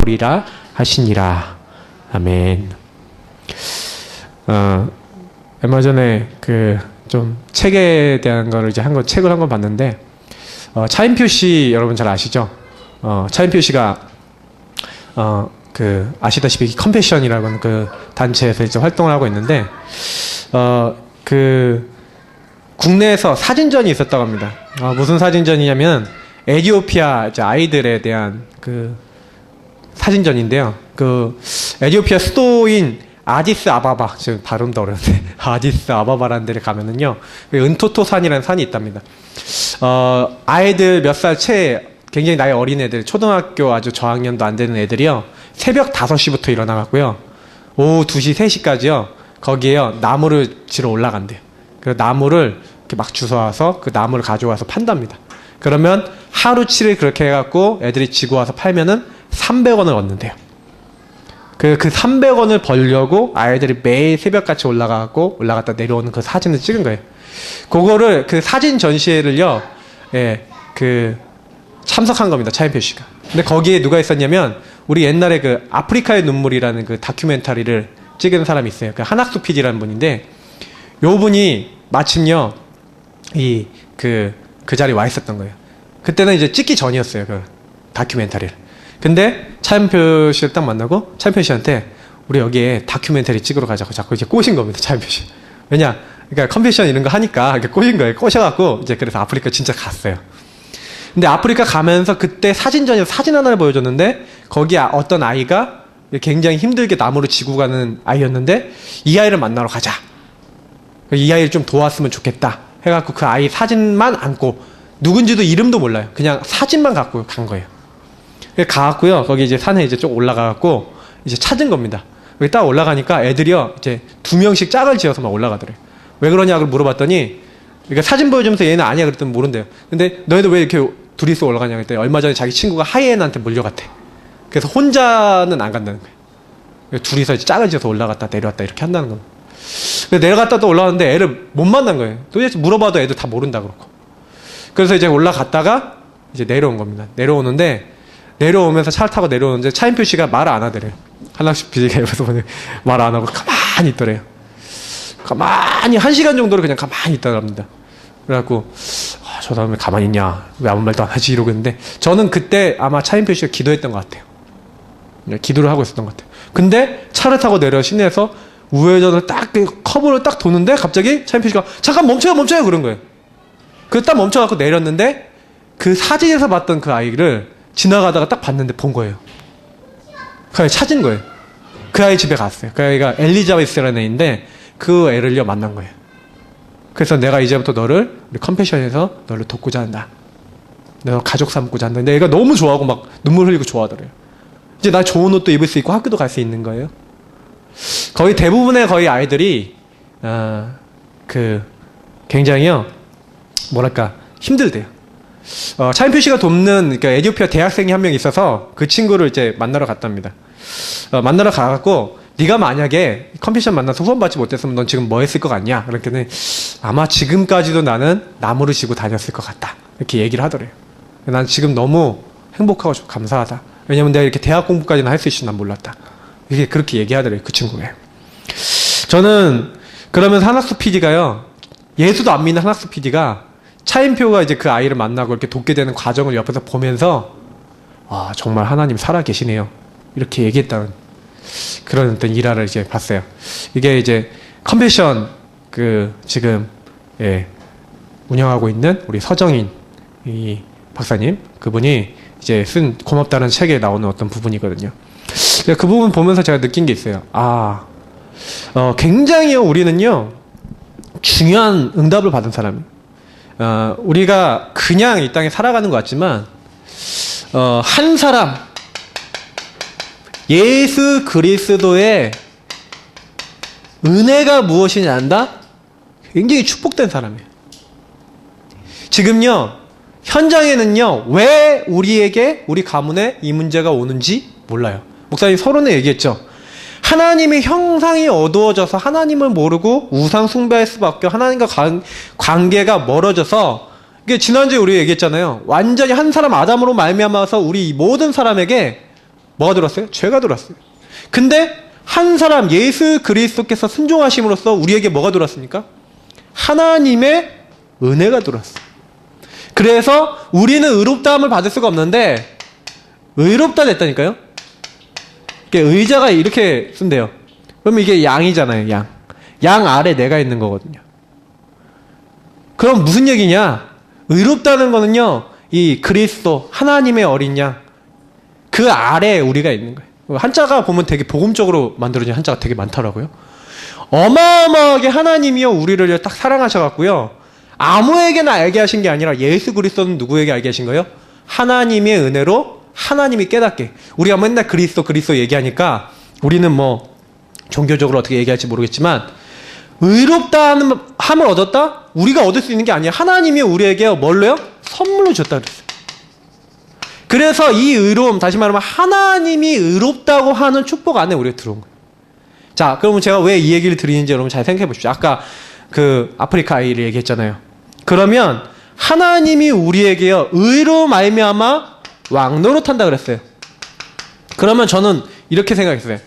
보리라 하시니라. 아멘. 얼마 전에 좀 책에 대한 거를 이제 책을 한 권 봤는데, 차인표 씨 여러분 잘 아시죠? 차인표 씨가 아시다시피 컴패션이라고 하는 그 단체에서 이제 활동을 하고 있는데, 국내에서 사진전이 있었다고 합니다. 무슨 사진전이냐면 에티오피아 이제 아이들에 대한 사진전인데요. 에티오피아 수도인 아디스 아바바, 지금 발음도 어려운데 아디스 아바바라는 데를 가면은요, 은토토산이라는 산이 있답니다. 아이들 몇 살 굉장히 나이 어린 애들, 초등학교 아주 저학년도 안 되는 애들이요, 새벽 5시부터 일어나갖고요, 오후 2시, 3시까지요, 거기에요, 나무를 지러 올라간대요. 그 나무를 이렇게 막 주워와서 그 나무를 가져와서 판답니다. 그러면 하루 7일 그렇게 해갖고 애들이 지고 와서 팔면은 300원을 얻는데요. 그 300원을 벌려고 아이들이 매일 새벽같이 올라갔다 내려오는 그 사진을 찍은 거예요. 그거를, 그 사진 전시회를요, 참석한 겁니다, 차인표 씨가. 근데 거기에 누가 있었냐면, 우리 옛날에 아프리카의 눈물이라는 그 다큐멘터리를 찍은 사람이 있어요. 한학수 PD라는 분인데, 요 분이 마침요, 그 자리에 와 있었던 거예요. 그때는 이제 찍기 전이었어요, 그 다큐멘터리를. 근데 차인표 씨를 딱 만나고 차인표 씨한테 우리 여기에 다큐멘터리 찍으러 가자고 자꾸 이제 꼬신 겁니다, 차인표 씨. 그러니까 컴패션 이런 거 하니까 이렇게 꼬신 거예요. 꼬셔갖고 이제 그래서 아프리카 진짜 갔어요. 근데 아프리카 가면서 그때 사진전에서 사진 하나를 보여줬는데, 거기 어떤 아이가 굉장히 힘들게 나무를 지고 가는 아이였는데, 이 아이를 만나러 가자. 이 아이를 좀 도왔으면 좋겠다 해갖고 그 아이 사진만 안고, 누군지도 이름도 몰라요. 그냥 사진만 갖고 간 거예요. 가갖고요, 거기 이제 산에 이제 쭉 올라가갖고 이제 찾은 겁니다. 여기 딱 올라가니까 애들이요, 이제 2명씩 짝을 지어서 막 올라가더래요. 왜 그러냐고 물어봤더니, 그러니까 사진 보여주면서 얘는 아니야 그랬더니 모른대요. 근데 너희도 왜 이렇게 둘이서 올라가냐 그랬더니, 얼마 전에 자기 친구가 하이에나한테 물려갔대. 그래서 혼자는 안 간다는 거예요. 둘이서 이제 짝을 지어서 올라갔다 내려왔다 이렇게 한다는 겁니다. 내려갔다 또 올라왔는데 애를 못 만난 거예요. 도대체 물어봐도 애들 다 모른다 그러고. 그래서 이제 올라갔다가 이제 내려온 겁니다. 내려오면서 차를 타고 내려오는데 차인표 씨가 말을 안 하더래요. 한학수 PD가 옆에서 보니 말 안 하고 가만히 있더래요. 가만히 1시간 정도를 그냥 가만히 있다고 합니다. 그래갖고 저 사람이 가만히 있냐, 왜 아무 말도 안 하지, 이러고 있는데, 저는 그때 아마 차인표 씨가 기도했던 것 같아요. 기도를 하고 있었던 것 같아요. 근데 차를 타고 내려 시내에서 우회전을 커브를 딱 도는데 갑자기 차인표 씨가 잠깐 멈춰요 그런 거예요. 그래서 딱 멈춰갖고 내렸는데, 그 사진에서 봤던 그 아이를 지나가다가 딱 봤는데 본 거예요. 그 아이 찾은 거예요. 그 아이 집에 갔어요. 그 아이가 엘리자베스라는 애인데, 그 애를요 만난 거예요. 그래서 내가 이제부터 너를 우리 컴패션에서 너를 돕고자 한다. 내가 가족 삼고자 한다. 근데 애가 너무 좋아하고 막 눈물 흘리고 좋아하더래요. 이제 나 좋은 옷도 입을 수 있고 학교도 갈 수 있는 거예요. 거의 대부분의 아이들이 굉장히요, 뭐랄까, 힘들대요. 차인표 씨가 돕는, 그러니까 에티오피아 대학생이 한 명 있어서 그 친구를 이제 만나러 갔답니다. 만나러 가갖고, 네가 만약에 컴패션 만나서 후원받지 못했으면 넌 지금 뭐 했을 것 같냐? 그랬더니 아마 지금까지도 나는 나무를 지고 다녔을 것 같다, 이렇게 얘기를 하더래요. 난 지금 너무 행복하고 감사하다. 왜냐면 내가 이렇게 대학 공부까지는 할 수 있을지 난 몰랐다. 이게 그렇게 얘기하더래요, 그 친구가. 저는 그러면서 한학수 PD가요, 예수도 안 믿는 한학수 PD가 차인표가 이제 그 아이를 만나고 이렇게 돕게 되는 과정을 옆에서 보면서, 정말 하나님 살아 계시네요, 이렇게 얘기했다는 그런 어떤 일화를 이제 봤어요. 이게 이제 컴패션 지금 운영하고 있는 우리 서정인 이 박사님, 그분이 이제 쓴 고맙다는 책에 나오는 어떤 부분이거든요. 그 부분 보면서 제가 느낀 게 있어요. 굉장히 우리는요, 중요한 응답을 받은 사람이에요. 우리가 그냥 이 땅에 살아가는 것 같지만, 한 사람, 예수 그리스도의 은혜가 무엇인지 안다? 굉장히 축복된 사람이에요. 지금요, 현장에는요, 왜 우리에게, 우리 가문에 이 문제가 오는지 몰라요. 목사님 서론에 얘기했죠. 하나님의 형상이 어두워져서 하나님을 모르고 우상 숭배할 수밖에, 하나님과 관계가 멀어져서, 이게 지난주에 우리 얘기했잖아요. 완전히 한 사람 아담으로 말미암아서 우리 모든 사람에게 뭐가 들어왔어요? 죄가 들어왔어요. 근데 한 사람 예수 그리스도께서 순종하심으로써 우리에게 뭐가 들어왔습니까? 하나님의 은혜가 들어왔어요. 그래서 우리는 의롭다함을 받을 수가 없는데 의롭다 됐다니까요. 의자가 이렇게 쓴대요. 그러면 이게 양이잖아요. 양 아래 내가 있는 거거든요. 그럼 무슨 얘기냐? 의롭다는 거는요, 이 그리스도 하나님의 어린 양 그 아래에 우리가 있는 거예요. 한자가 보면 되게 복음적으로 만들어진 한자가 되게 많더라고요. 어마어마하게 하나님이요 우리를 딱 사랑하셔갖고요, 아무에게나 알게 하신 게 아니라 예수 그리스도는 누구에게 알게 하신 거예요? 하나님의 은혜로 하나님이 깨닫게. 우리가 맨날 그리스도 얘기하니까 우리는 뭐 종교적으로 어떻게 얘기할지 모르겠지만 의롭다함을 얻었다? 우리가 얻을 수 있는 게 아니야. 하나님이 우리에게 뭘로요? 선물로 줬다 그랬어요. 그래서 이 의로움, 다시 말하면 하나님이 의롭다고 하는 축복 안에 우리가 들어온 거예요. 자, 그러면 제가 왜 이 얘기를 드리는지 여러분 잘 생각해 보십시오. 아까 그 아프리카 아이를 얘기했잖아요. 그러면 하나님이 우리에게요 의로 말미암아 왕노릇한다 그랬어요. 그러면 저는 이렇게 생각했어요.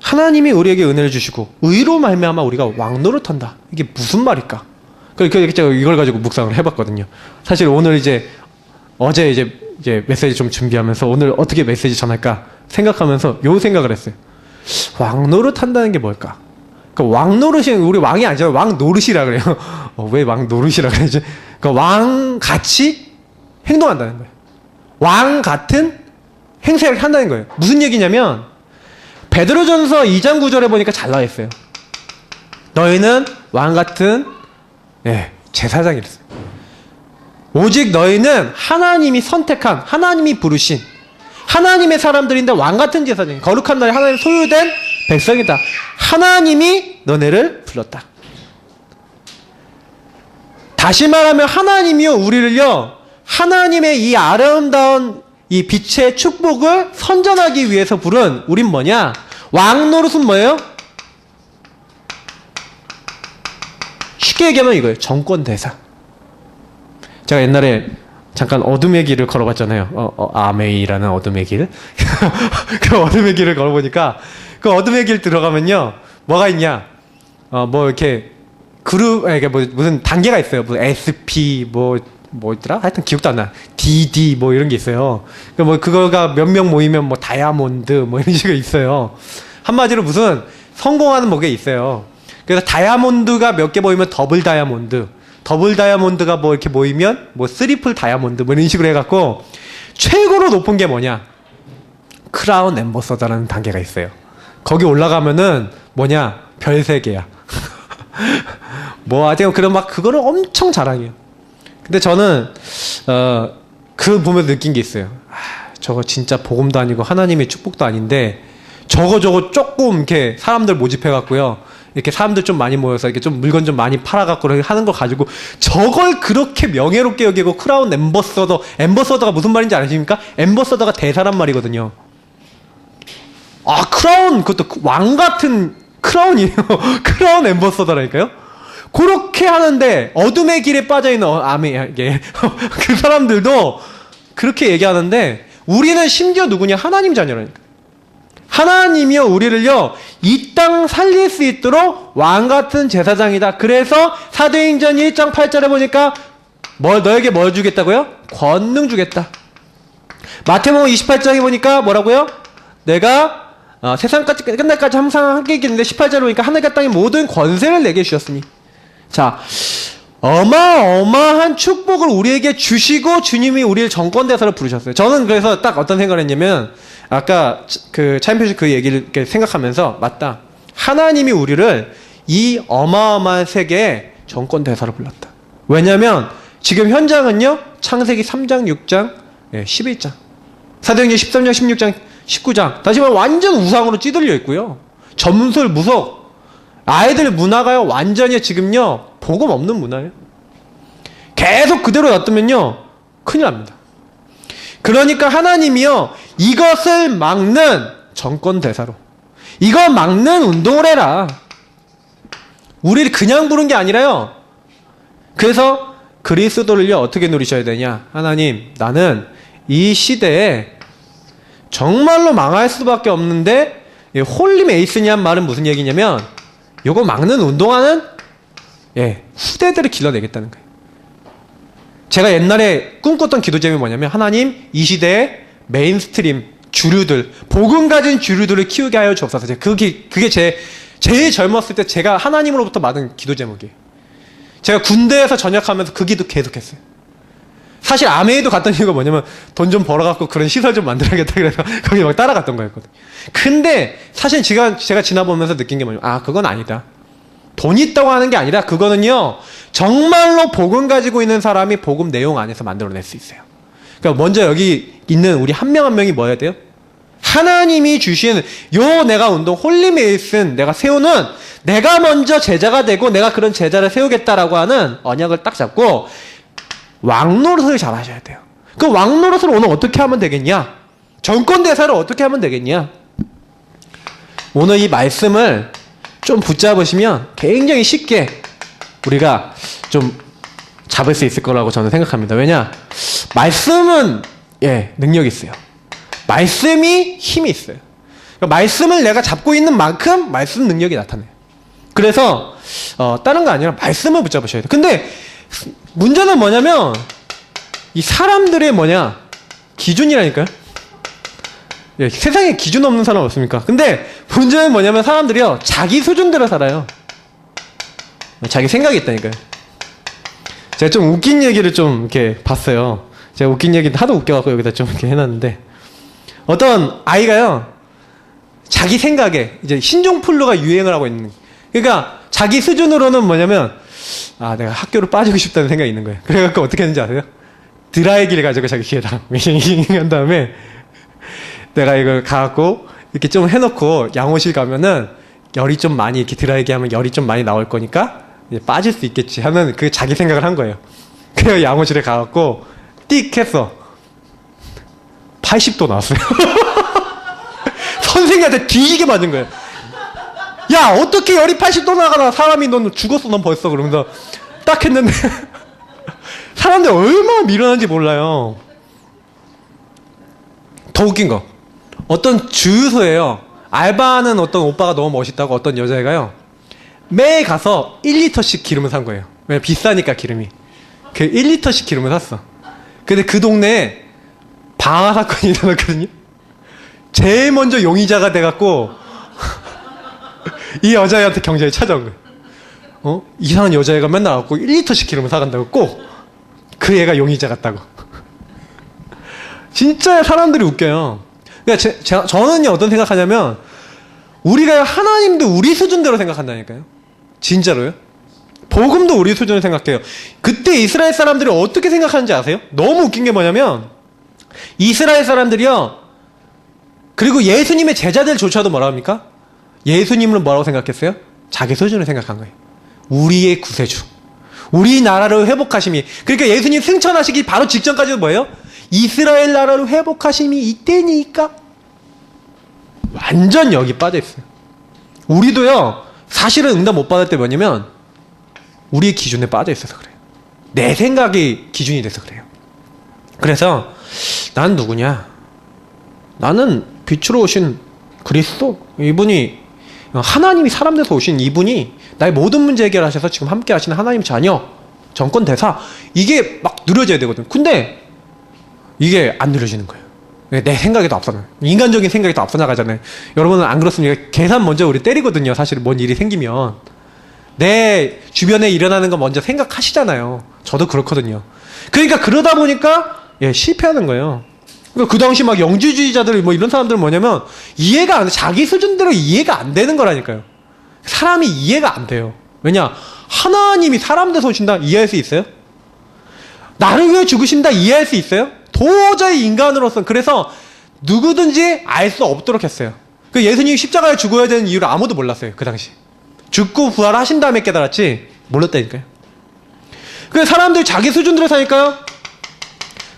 하나님이 우리에게 은혜를 주시고 의로 말미암아 우리가 왕노릇한다. 이게 무슨 말일까? 그래서 제가 이걸 가지고 묵상을 해봤거든요. 사실 오늘 어제 이제 메시지 좀 준비하면서 오늘 어떻게 메시지 전할까 생각하면서 요 생각을 했어요. 왕노릇한다는 게 뭘까? 그러니까 왕노릇이 우리 왕이 아니잖아요. 왕노릇이라 그래요. 왜 왕노릇이라 그러지? 그러니까 왕같이 행동한다는 거예요. 왕 같은 행세를 한다는 거예요. 무슨 얘기냐면 베드로전서 2장 9절에 보니까 잘 나와 있어요. 너희는 왕 같은 제사장이랬어요. 오직 너희는 하나님이 선택한, 하나님이 부르신 하나님의 사람들인데 왕 같은 제사장, 거룩한 나라에 하나님 소유된 백성이다. 하나님이 너네를 불렀다. 다시 말하면 하나님이요 우리를요 하나님의 이 아름다운 이 빛의 축복을 선전하기 위해서 부른 우린 뭐냐? 왕 노릇은 뭐예요? 쉽게 얘기하면 이거예요. 정권 대사. 제가 옛날에 잠깐 어둠의 길을 걸어봤잖아요. 아메이라는 어둠의 길. 그 어둠의 길을 걸어보니까 그 어둠의 길 들어가면요 뭐가 있냐? 뭐 이렇게 그룹, 이게 무슨 단계가 있어요. 뭐 SP 뭐 있더라? 하여튼 기억도 안 나. DD 뭐 이런 게 있어요. 뭐 그거가 몇 명 모이면 뭐 다이아몬드 뭐 이런 식으로 있어요. 한마디로 무슨 성공하는 뭐게 있어요. 그래서 다이아몬드가 몇 개 모이면 더블 다이아몬드가 뭐 이렇게 모이면 뭐 트리플 다이아몬드 뭐 이런 식으로 해갖고 최고로 높은 게 뭐냐? 크라운 엠버서더라는 단계가 있어요. 거기 올라가면은 뭐냐? 별 3개야. 뭐 하여튼 그런 막 그거를 엄청 자랑해요. 근데 저는 그 보면서 느낀 게 있어요. 저거 진짜 복음도 아니고 하나님의 축복도 아닌데 저거 조금 이렇게 사람들 모집해갖고요. 이렇게 사람들 좀 많이 모여서 이렇게 좀 물건 좀 많이 팔아갖고 하는 거 가지고 저걸 그렇게 명예롭게 여기고 크라운 엠버서더가 무슨 말인지 아십니까? 엠버서더가 대사란 말이거든요. 크라운, 그것도 왕 같은 크라운이에요. 크라운 엠버서더라니까요? 그렇게 하는데 어둠의 길에 빠져있는 그 사람들도 그렇게 얘기하는데 우리는 심지어 누구냐? 하나님 자녀라니까. 하나님이요 우리를요 이 땅 살릴 수 있도록 왕같은 제사장이다. 그래서 사도행전 1장 8절에 보니까 너에게 뭘 주겠다고요? 권능 주겠다. 마태복음 28장에 보니까 뭐라고요? 내가 세상까지 끝날까지 항상 함께 있겠는데 18절에 보니까 하늘과 땅의 모든 권세를 내게 주셨으니. 자, 어마어마한 축복을 우리에게 주시고 주님이 우리를 정권대사로 부르셨어요. 저는 그래서 딱 어떤 생각을 했냐면 아까 그 차인표 씨 그 얘기를 이렇게 생각하면서 맞다. 하나님이 우리를 이 어마어마한 세계의 정권대사로 불렀다. 왜냐면 지금 현장은요 창세기 3장, 6장, 11장, 사도행전 13장, 16장, 19장 다시 말하면 완전 우상으로 찌들려 있고요. 점술, 무속, 아이들 문화가요 완전히 지금요 복음 없는 문화예요. 계속 그대로 놔두면요 큰일 납니다. 그러니까 하나님이요 이것을 막는 정권대사로 이거 막는 운동을 해라. 우리를 그냥 부른 게 아니라요. 그래서 그리스도를요 어떻게 누리셔야 되냐? 하나님, 나는 이 시대에 정말로 망할 수밖에 없는데, 홀리메이슨이란 말은 무슨 얘기냐면 요거 막는 운동하는 후대들을 길러내겠다는 거예요. 제가 옛날에 꿈꿨던 기도 제목이 뭐냐면, 하나님 이 시대의 메인스트림 주류들, 복음 가진 주류들을 키우게 하여 주옵소서. 그게 제일 젊었을 때 제가 하나님으로부터 받은 기도 제목이에요. 제가 군대에서 전역하면서 그 기도 계속했어요. 사실 아메이도 갔던 이유가 뭐냐면 돈 좀 벌어갖고 그런 시설 좀 만들어야겠다 그래서 거기 막 따라갔던 거였거든요. 근데 사실 제가 지나보면서 느낀 게 뭐냐면, 그건 아니다. 돈 있다고 하는 게 아니라 그거는요, 정말로 복음 가지고 있는 사람이 복음 내용 안에서 만들어낼 수 있어요. 그러니까 먼저 여기 있는 우리 한 명 한 명이 뭐 해야 돼요? 하나님이 주신 내가 운동 홀리메이슨 내가 세우는, 내가 먼저 제자가 되고 내가 그런 제자를 세우겠다라고 하는 언약을 딱 잡고 왕노릇을 잘 하셔야 돼요. 그 왕노릇을 오늘 어떻게 하면 되겠냐? 정권대사를 어떻게 하면 되겠냐? 오늘 이 말씀을 좀 붙잡으시면 굉장히 쉽게 우리가 좀 잡을 수 있을 거라고 저는 생각합니다. 왜냐? 말씀은 능력이 있어요. 말씀이 힘이 있어요. 그러니까 말씀을 내가 잡고 있는 만큼 말씀 능력이 나타나요. 그래서 다른 거 아니라 말씀을 붙잡으셔야 돼요. 근데 문제는 뭐냐면 이 사람들의 기준이라니까요. 세상에 기준 없는 사람 없습니까? 근데 문제는 뭐냐면 사람들이요, 자기 수준대로 살아요. 자기 생각이 있다니까요. 제가 좀 웃긴 얘기를 좀 이렇게 봤어요. 제가 웃긴 얘기 하도 웃겨갖고 여기다 좀 이렇게 해놨는데, 어떤 아이가요, 자기 생각에 이제 신종플루가 유행을 하고 있는, 그러니까 자기 수준으로는 뭐냐면, 내가 학교를 빠지고 싶다는 생각이 있는 거예요. 그래갖고 어떻게 했는지 아세요? 드라이기를 가지고 자기 귀에다 한 다음에 내가 이걸 가갖고 이렇게 좀 해놓고 양호실 가면은 열이 좀 많이 이렇게 드라이기 하면 열이 좀 많이 나올 거니까 이제 빠질 수 있겠지 하는 그 자기 생각을 한 거예요. 그래서 양호실에 가갖고 띡 했어. 80도 나왔어요. 선생님한테 뒤지게 맞은 거예요. 야, 어떻게 열이 80도 나가나? 사람이 넌 죽었어, 넌 벌써. 그러면서 딱 했는데 사람들 얼마나 미련한지 몰라요. 더 웃긴 거, 어떤 주유소에요, 알바하는 어떤 오빠가 너무 멋있다고 어떤 여자애가요, 매일 가서 1리터씩 기름을 산 거예요. 왜? 비싸니까 기름이. 그 1리터씩 기름을 샀어. 근데 그 동네에 방화 사건이 일어났거든요. 제일 먼저 용의자가 돼갖고 이 여자애한테 경찰이 찾아온 거예요. 이상한 여자애가 맨날 와갖고 1리터씩 기름을 사간다고, 꼭 그 애가 용의자 같다고. 진짜 사람들이 웃겨요. 그러니까 저는요, 어떤 생각하냐면, 우리가 하나님도 우리 수준대로 생각한다니까요. 진짜로요. 복음도 우리 수준으로 생각해요. 그때 이스라엘 사람들이 어떻게 생각하는지 아세요? 너무 웃긴 게 뭐냐면, 이스라엘 사람들이요, 그리고 예수님의 제자들조차도 뭐라 합니까? 예수님을 뭐라고 생각했어요? 자기 수준을 생각한 거예요. 우리의 구세주, 우리나라를 회복하심이. 그러니까 예수님 승천하시기 바로 직전까지도 뭐예요? 이스라엘 나라를 회복하심이 이때니까. 완전 여기 빠져있어요. 우리도요, 사실은 응답 못 받을 때 뭐냐면 우리의 기준에 빠져있어서 그래요. 내 생각이 기준이 돼서 그래요. 그래서 난 누구냐? 나는 빛으로 오신 그리스도, 이분이 하나님이 사람 돼서 오신 이분이 나의 모든 문제 해결하셔서 지금 함께 하시는 하나님 자녀, 정권 대사, 이게 막 누려져야 되거든. 근데 이게 안 누려지는 거예요. 내 생각이 더 앞서 나가요. 인간적인 생각이 더 앞서 나가잖아요. 여러분은 안 그렇습니까? 계산 먼저 우리 때리거든요. 사실 뭔 일이 생기면 내 주변에 일어나는 거 먼저 생각하시잖아요. 저도 그렇거든요. 그러니까 그러다 보니까 실패하는 거예요. 그러니까 그 당시 막 영주주의자들 뭐 이런 사람들은 뭐냐면 이해가 안 돼. 자기 수준대로 이해가 안 되는 거라니까요. 사람이 이해가 안 돼요. 왜냐? 하나님이 사람 돼서 오신다 이해할 수 있어요? 나를 위해 죽으신다 이해할 수 있어요? 도저히 인간으로서. 그래서 누구든지 알 수 없도록 했어요. 그 예수님이 십자가에 죽어야 되는 이유를 아무도 몰랐어요. 그 당시 죽고 부활하신 다음에 깨달았지 몰랐다니까요. 그래서 사람들이 자기 수준대로 사니까요,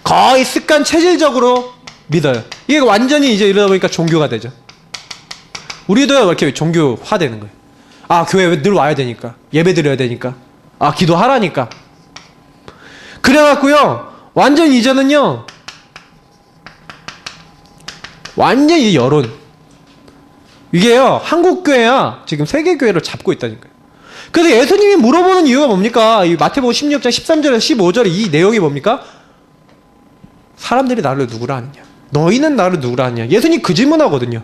거의 습관 체질적으로 믿어요. 이게 완전히 이제 이러다 보니까 종교가 되죠. 우리도요 이렇게 종교화 되는 거예요. 교회 늘 와야 되니까, 예배 드려야 되니까, 기도하라니까. 그래갖고요 완전 이제는요 완전히 여론. 이게요, 한국교회야 지금 세계교회를 잡고 있다니까요. 그래서 예수님이 물어보는 이유가 뭡니까? 이 마태복음 16장 13절에서 15절에 이 내용이 뭡니까? 사람들이 나를 누구라 하느냐? 너희는 나를 누구라 하느냐? 예수님 그 질문 하거든요.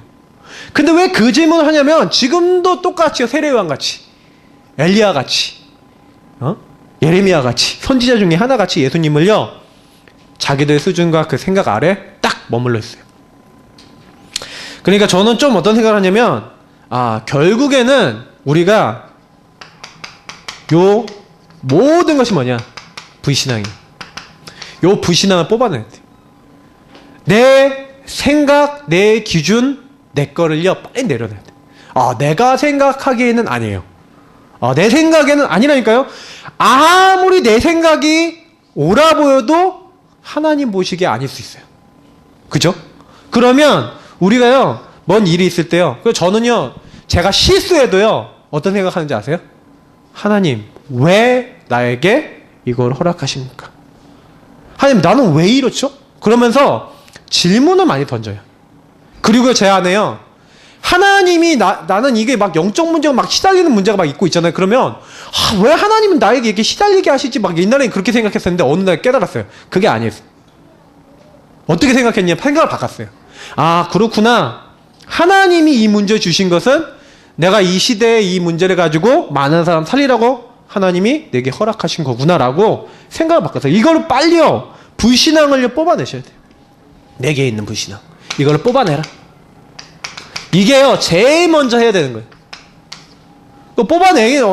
근데 왜 그 질문을 하냐면 지금도 똑같이요. 세례요한 같이, 엘리야 같이, 예레미야 같이, 선지자 중에 하나 같이 예수님을요, 자기들 수준과 그 생각 아래 딱 머물러 있어요. 그러니까 저는 좀 어떤 생각을 하냐면, 결국에는 우리가 요 모든 것이 뭐냐? 불신앙이에요. 요 불신앙을 뽑아내야 돼요. 내 생각, 내 기준, 내 거를요, 빨리 내려놔야 돼요. 내가 생각하기에는 아니에요. 내 생각에는 아니라니까요. 아무리 내 생각이 옳아 보여도 하나님 보시기에 아닐 수 있어요. 그죠? 그러면 우리가요, 뭔 일이 있을 때요, 저는요, 제가 실수해도요, 어떤 생각하는지 아세요? 하나님, 왜 나에게 이걸 허락하십니까? 하나님, 나는 왜 이렇죠? 그러면서 질문을 많이 던져요. 그리고 제 안에요, 하나님이 나는 이게 막 영적 문제가 막 시달리는 문제가 막 있고 있잖아요. 그러면 왜 하나님은 나에게 이렇게 시달리게 하시지? 막 옛날에 그렇게 생각했었는데 어느 날 깨달았어요. 그게 아니에요. 어떻게 생각했냐면 생각을 바꿨어요. 그렇구나. 하나님이 이 문제 주신 것은 내가 이 시대에 이 문제를 가지고 많은 사람 살리라고 하나님이 내게 허락하신 거구나라고 생각을 바꿨어요. 이거를 빨리요, 불신앙을 뽑아내셔야 돼요. 내게 있는 불신앙, 이거를 뽑아내라. 이게요, 제일 먼저 해야 되는 거예요.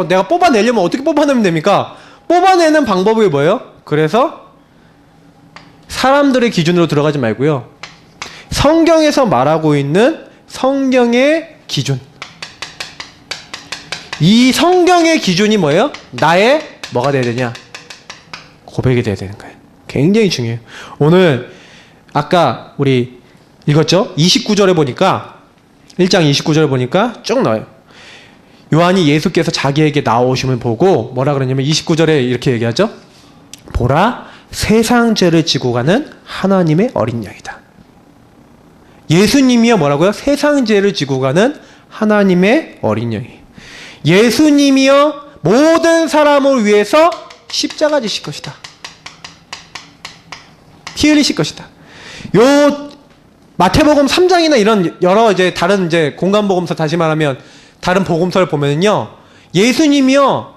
내가 뽑아내려면 어떻게 뽑아내면 됩니까? 뽑아내는 방법이 뭐예요? 그래서 사람들의 기준으로 들어가지 말고요, 성경에서 말하고 있는 성경의 기준, 이 성경의 기준이 뭐예요? 나의 뭐가 돼야 되냐? 고백이 돼야 되는 거예요. 굉장히 중요해요. 오늘 아까 우리 읽었죠? 29절에 보니까, 1장 29절에 보니까 쭉 나와요. 요한이 예수께서 자기에게 나오심을 보고 뭐라 그러냐면 29절에 이렇게 얘기하죠. 보라, 세상 죄를 지고 가는 하나님의 어린 양이다. 예수님이요, 뭐라고요? 세상 죄를 지고 가는 하나님의 어린 양이. 예수님이요, 모든 사람을 위해서 십자가 지실 것이다. 피 흘리실 것이다. 요 마태복음 3장이나 이런 여러 이제 다른 이제 공간복음서, 다시 말하면 다른 복음서를 보면은요, 예수님이요,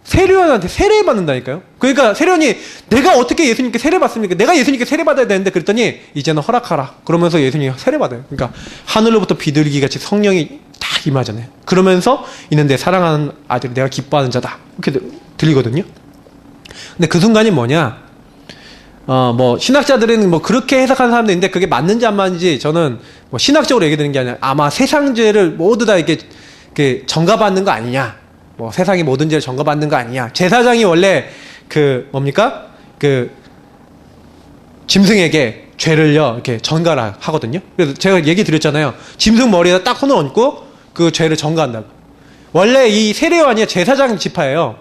세례요한한테 세례 받는다니까요. 그러니까 세례요한이 내가 어떻게 예수님께 세례 받습니까? 내가 예수님께 세례 받아야 되는데, 그랬더니 이제는 허락하라. 그러면서 예수님이 세례 받아요. 그러니까 하늘로부터 비둘기 같이 성령이 딱 임하잖아요. 그러면서 이는 내 사랑하는 아들이 내가 기뻐하는 자다, 이렇게 들리거든요. 근데 그 순간이 뭐냐? 뭐 신학자들은 뭐 그렇게 해석하는 사람도 있는데 그게 맞는지 안 맞는지 저는 뭐 신학적으로 얘기 드리는 게 아니라 아마 세상 죄를 모두 다 이렇게 전가받는 거 아니냐, 뭐 세상의 모든 죄를 전가받는 거 아니냐. 제사장이 원래 그 뭡니까? 그 짐승에게 죄를요 이렇게 전가를 하거든요. 그래서 제가 얘기 드렸잖아요. 짐승 머리에다 딱 손을 얹고 그 죄를 전가한다고. 원래 이 세례요한이 제사장 지파예요.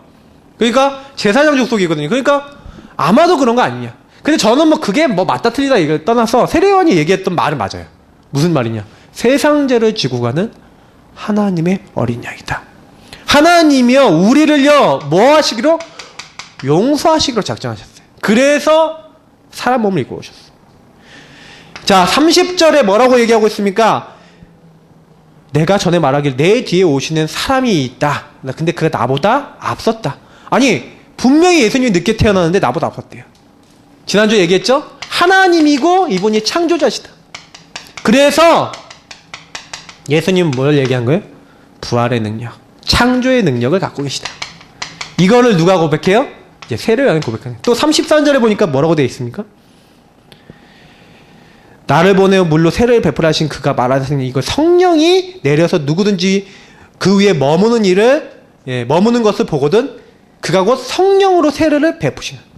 그러니까 제사장 족속이거든요. 그러니까 아마도 그런 거 아니냐. 근데 저는 뭐 그게 뭐 맞다 틀리다 이걸 떠나서 세례요한이 얘기했던 말은 맞아요. 무슨 말이냐? 세상 죄를 지고 가는 하나님의 어린 양이다. 하나님이요, 우리를요 뭐 하시기로? 용서하시기로 작정하셨어요. 그래서 사람 몸을 입고 오셨어요. 자, 30절에 뭐라고 얘기하고 있습니까? 내가 전에 말하길 내 뒤에 오시는 사람이 있다. 근데 그가 나보다 앞섰다. 아니, 분명히 예수님이 늦게 태어났는데 나보다 앞섰대요. 지난주에 얘기했죠? 하나님이고 이분이 창조자시다. 그래서 예수님은 뭘 얘기한 거예요? 부활의 능력, 창조의 능력을 갖고 계시다. 이거를 누가 고백해요? 이제 세례요한이 고백하는. 또 33절에 보니까 뭐라고 되어 있습니까? 나를 보내어 물로 세례를 베풀어 하신 그가 말하시니 이거 성령이 내려서 누구든지 그 위에 머무는 일을 머무는 것을 보거든 그가 곧 성령으로 세례를 베푸시는.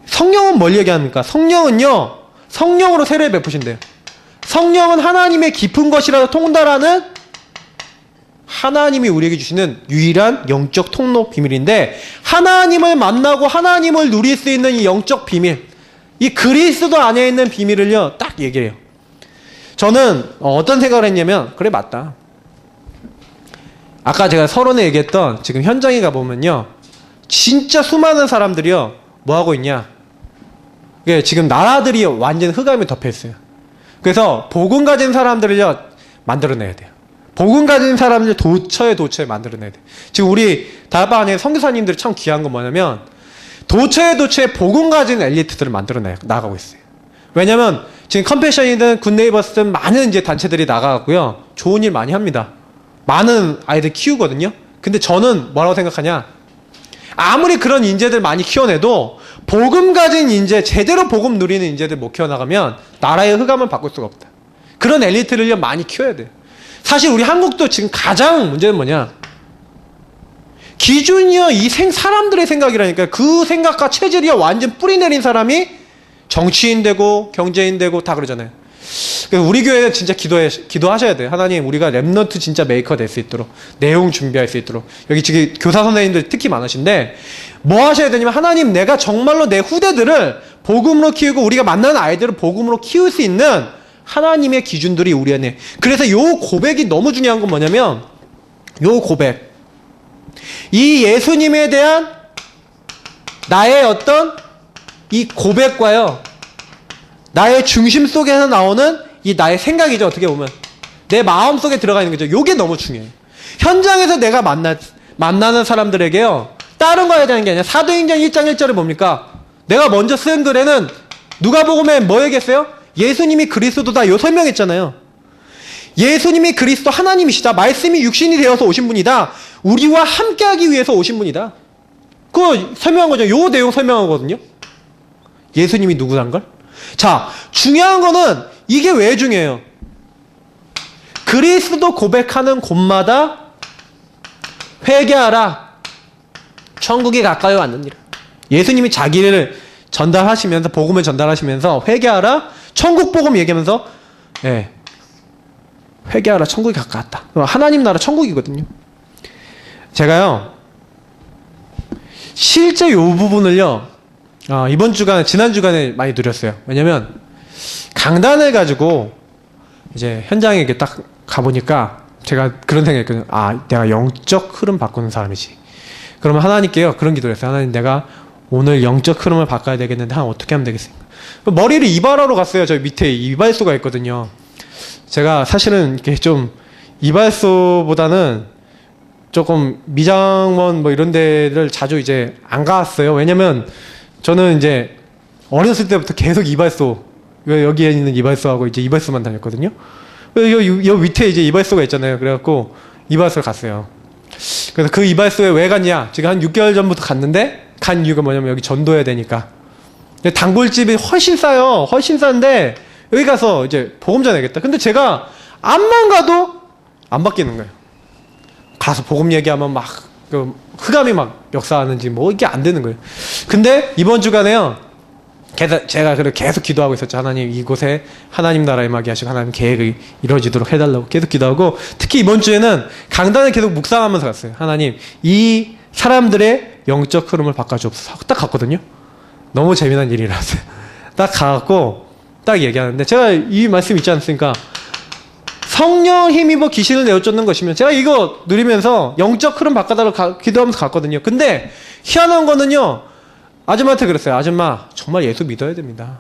성령은 뭘 얘기합니까? 성령은요, 성령으로 세례를 베푸신대요. 성령은 하나님의 깊은 것이라도 통달하는 하나님이 우리에게 주시는 유일한 영적 통로 비밀인데, 하나님을 만나고 하나님을 누릴 수 있는 이 영적 비밀, 이 그리스도 안에 있는 비밀을요 딱 얘기해요. 저는 어떤 생각을 했냐면, 그래, 맞다. 아까 제가 서론에 얘기했던 지금 현장에 가보면요, 진짜 수많은 사람들이요, 뭐 하고 있냐. 이게 지금 나라들이 완전 흑암에 덮여 있어요. 그래서 복음 가진 사람들을요, 만들어내야 돼요. 복음 가진 사람들 도처에 만들어내야 돼요. 지금 우리 다락방 안에 선교사님들이 참 귀한 건 뭐냐면, 도처에 복음 가진 엘리트들을 만들어 나가고 있어요. 왜냐면 지금 컴패션이든 굿네이버스든 많은 이제 단체들이 나가고요, 좋은 일 많이 합니다. 많은 아이들 키우거든요. 근데 저는 뭐라고 생각하냐, 아무리 그런 인재들 많이 키워내도 복음 가진 인재, 제대로 복음 누리는 인재들 못 키워나가면 나라의 흑암을 바꿀 수가 없다. 그런 엘리트를 많이 키워야 돼요. 사실 우리 한국도 지금 가장 문제는 뭐냐, 기준이요, 이 사람들의 생각이라니까. 그 생각과 체질이요, 완전 뿌리 내린 사람이 정치인 되고 경제인 되고 다 그러잖아요. 그래서 우리 교회는 진짜 기도하셔야 돼요. 하나님, 우리가 랩넌트 진짜 메이커 될 수 있도록, 내용 준비할 수 있도록. 여기 지금 교사 선생님들 특히 많으신데, 뭐 하셔야 되냐면, 하나님, 내가 정말로 내 후대들을 복음으로 키우고 우리가 만나는 아이들을 복음으로 키울 수 있는 하나님의 기준들이 우리 안에. 그래서 요 고백이 너무 중요한 건 뭐냐면, 요 고백, 이 예수님에 대한 나의 어떤 이 고백과요, 나의 중심 속에서 나오는 이 나의 생각이죠. 어떻게 보면 내 마음 속에 들어가 있는 거죠. 요게 너무 중요해요. 현장에서 내가 만나는 사람들에게요, 다른 거 해야 되는 게 아니라, 사도행전 1장 1절에 뭡니까? 내가 먼저 쓴 글에는 누가복음에 뭐 얘기했어요? 예수님이 그리스도다, 요 설명했잖아요. 예수님이 그리스도 하나님이시다. 말씀이 육신이 되어서 오신 분이다. 우리와 함께하기 위해서 오신 분이다. 그거 설명한 거죠. 요 내용 설명하거든요. 예수님이 누구란 걸? 자, 중요한 거는 이게 왜 중요해요? 그리스도 고백하는 곳마다 회개하라. 천국이 가까이 왔느니라. 예수님이 자기를 전달하시면서, 복음을 전달하시면서 회개하라. 천국 복음 얘기하면서, 예, 회개하라. 천국이 가까웠다. 하나님 나라 천국이거든요. 제가요, 실제 요 부분을요, 이번 주간, 지난 주간에 많이 누렸어요. 왜냐면 강단을 가지고 이제 현장에 이렇게 딱 가보니까 제가 그런 생각했거든요. 아, 내가 영적 흐름 바꾸는 사람이지. 그러면 하나님께요, 그런 기도를 했어요. 하나님, 내가 오늘 영적 흐름을 바꿔야 되겠는데 어떻게 하면 되겠습니까? 머리를 이발하러 갔어요. 저희 밑에 이발소가 있거든요. 제가 사실은 이렇게 좀 이발소보다는 조금 미장원 뭐 이런 데를 자주 이제 안 갔어요. 왜냐면 저는 이제 어렸을 때부터 계속 이발소, 여기에 있는 이발소하고 이제 이발소만 다녔거든요. 요 밑에 이제 이발소가 있잖아요. 그래갖고 이발소를 갔어요. 그래서 그 이발소에 왜 갔냐? 제가 한 6개월 전부터 갔는데, 간 이유가 뭐냐면 여기 전도해야 되니까. 단골집이 훨씬 싸요. 훨씬 싼데 여기 가서 이제 복음 전해야겠다. 근데 제가 암만 가도 안 바뀌는 거예요. 가서 복음 얘기하면 막 그 흑암이 막 역사하는지 뭐 이게 안 되는 거예요. 근데 이번 주간에요, 제가 계속 기도하고 있었죠. 하나님, 이곳에 하나님 나라 임하게 하시고 하나님 계획이 이루어지도록 해달라고 계속 기도하고, 특히 이번 주에는 강단을 계속 묵상하면서 갔어요. 하나님, 이 사람들의 영적 흐름을 바꿔주옵소서. 딱 갔거든요. 너무 재미난 일이라서요. 딱 가갖고 딱 얘기하는데, 제가 이 말씀 있지 않습니까? 성령 힘입어 귀신을 내어쫓는 것이면, 제가 이거 누리면서 영적 흐름 바꿔달라고 기도하면서 갔거든요. 근데 희한한 거는요, 아줌마한테 그랬어요. 아줌마, 정말 예수 믿어야 됩니다.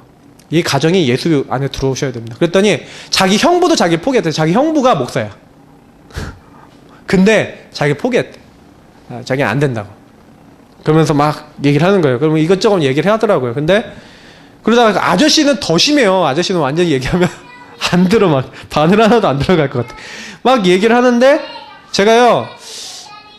이 가정이 예수 안에 들어오셔야 됩니다. 그랬더니 자기 형부도 자기를 포기했대요. 자기 형부가 목사야. 근데 자기 포기했대. 자기는 안 된다고. 그러면서 막 얘기를 하는 거예요. 그러면 이것저것 얘기를 하더라고요. 근데 그러다가 아저씨는 더 심해요. 아저씨는 완전히 얘기하면 안 들어, 막 바늘 하나도 안 들어갈 것 같아. 막 얘기를 하는데, 제가요,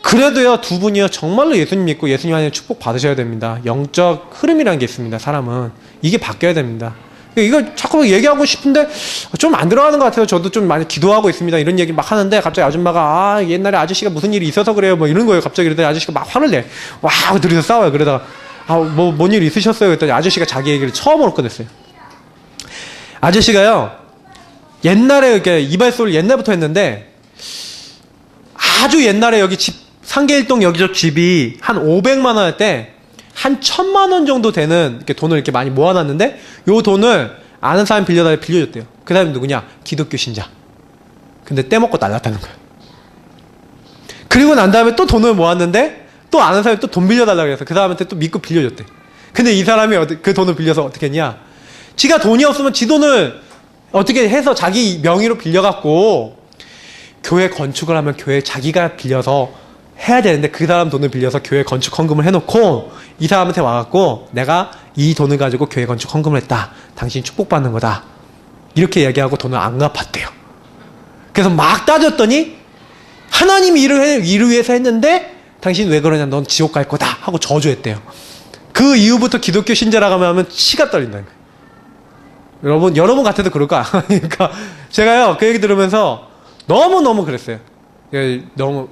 그래도요, 두 분이요, 정말로 예수님 믿고 예수님 안에 축복 받으셔야 됩니다. 영적 흐름이라는 게 있습니다. 사람은 이게 바뀌어야 됩니다. 이거 자꾸 얘기하고 싶은데 좀 안 들어가는 것 같아요. 저도 좀 많이 기도하고 있습니다. 이런 얘기 막 하는데, 갑자기 아줌마가 옛날에 아저씨가 무슨 일이 있어서 그래요, 뭐 이런 거예요. 갑자기. 그러더니 아저씨가 막 화를 내. 와, 둘이서 싸워요. 그러다가 뭔 일 있으셨어요? 그랬더니 아저씨가 자기 얘기를 처음으로 꺼냈어요. 아저씨가요, 옛날에 이렇게 이발소를 옛날부터 했는데, 아주 옛날에 여기 집, 상계일동 여기저 집이 한 500만 원 할 때 한 1000만 원 정도 되는 이렇게 돈을 이렇게 많이 모아놨는데, 요 돈을 아는 사람 빌려줬대요. 그 다음에 누구냐? 기독교 신자. 근데 떼먹고 날랐다는 거예요. 그리고 난 다음에 또 돈을 모았는데 또 아는 사람이 또 돈 빌려달라고 해서 그 사람한테 또 믿고 빌려줬대. 근데 이 사람이 그 돈을 빌려서 어떻게 했냐? 지가 돈이 없으면 지 돈을 어떻게 해서 자기 명의로 빌려갖고 교회 건축을 하면 교회 자기가 빌려서 해야 되는데 그 사람 돈을 빌려서 교회 건축 헌금을 해놓고 이 사람한테 와갖고 내가 이 돈을 가지고 교회 건축 헌금을 했다. 당신이 축복받는 거다. 이렇게 얘기하고 돈을 안 갚았대요. 그래서 막 따졌더니 하나님이 일을 위해서 했는데 당신 왜 그러냐? 넌 지옥 갈 거다. 하고 저주했대요. 그 이후부터 기독교 신자라고 하면 치가 떨린다는 거예요. 여러분 같아도 그럴까? 그러니까 제가요 그 얘기 들으면서 너무너무 그랬어요. 너무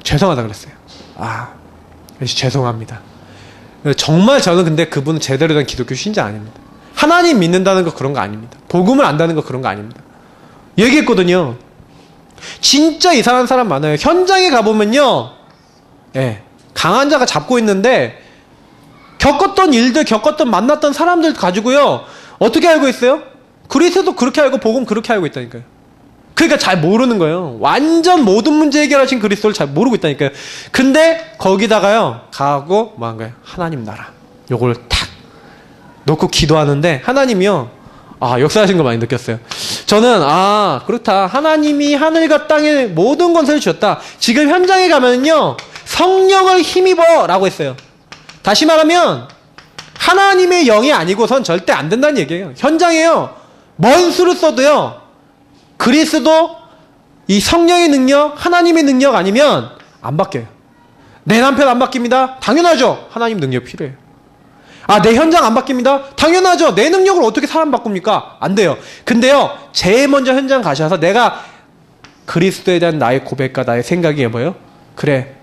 죄송하다 그랬어요. 죄송합니다. 정말 저는 근데 그분은 제대로 된 기독교 신자 아닙니다. 하나님 믿는다는 거 그런 거 아닙니다. 복음을 안다는 거 그런 거 아닙니다. 얘기했거든요. 진짜 이상한 사람 많아요. 현장에 가보면요, 강한 자가 잡고 있는데 겪었던 일들, 만났던 사람들 가지고요 어떻게 알고 있어요? 그리스도 그렇게 알고 복음 그렇게 알고 있다니까요. 그러니까 잘 모르는 거예요. 완전 모든 문제 해결하신 그리스도를 잘 모르고 있다니까요. 근데 거기다가요 가고 뭐한 거예요? 하나님 나라 요걸 탁 놓고 기도하는데 하나님이요 역사하신 거 많이 느꼈어요. 저는 그렇다. 하나님이 하늘과 땅에 모든 권세를 주셨다. 지금 현장에 가면요 성령을 힘입어 라고 했어요. 다시 말하면 하나님의 영이 아니고선 절대 안 된다는 얘기예요. 현장에요 뭔 수를 써도요 그리스도 이 성령의 능력, 하나님의 능력 아니면 안 바뀌어요. 내 남편 안 바뀝니다. 당연하죠. 하나님 능력 필요해요. 내 현장 안 바뀝니다. 당연하죠. 내 능력으로 어떻게 사람 바꿉니까? 안 돼요. 근데요 제일 먼저 현장 가셔서 내가 그리스도에 대한 나의 고백과 나의 생각이 뭐예요? 그래,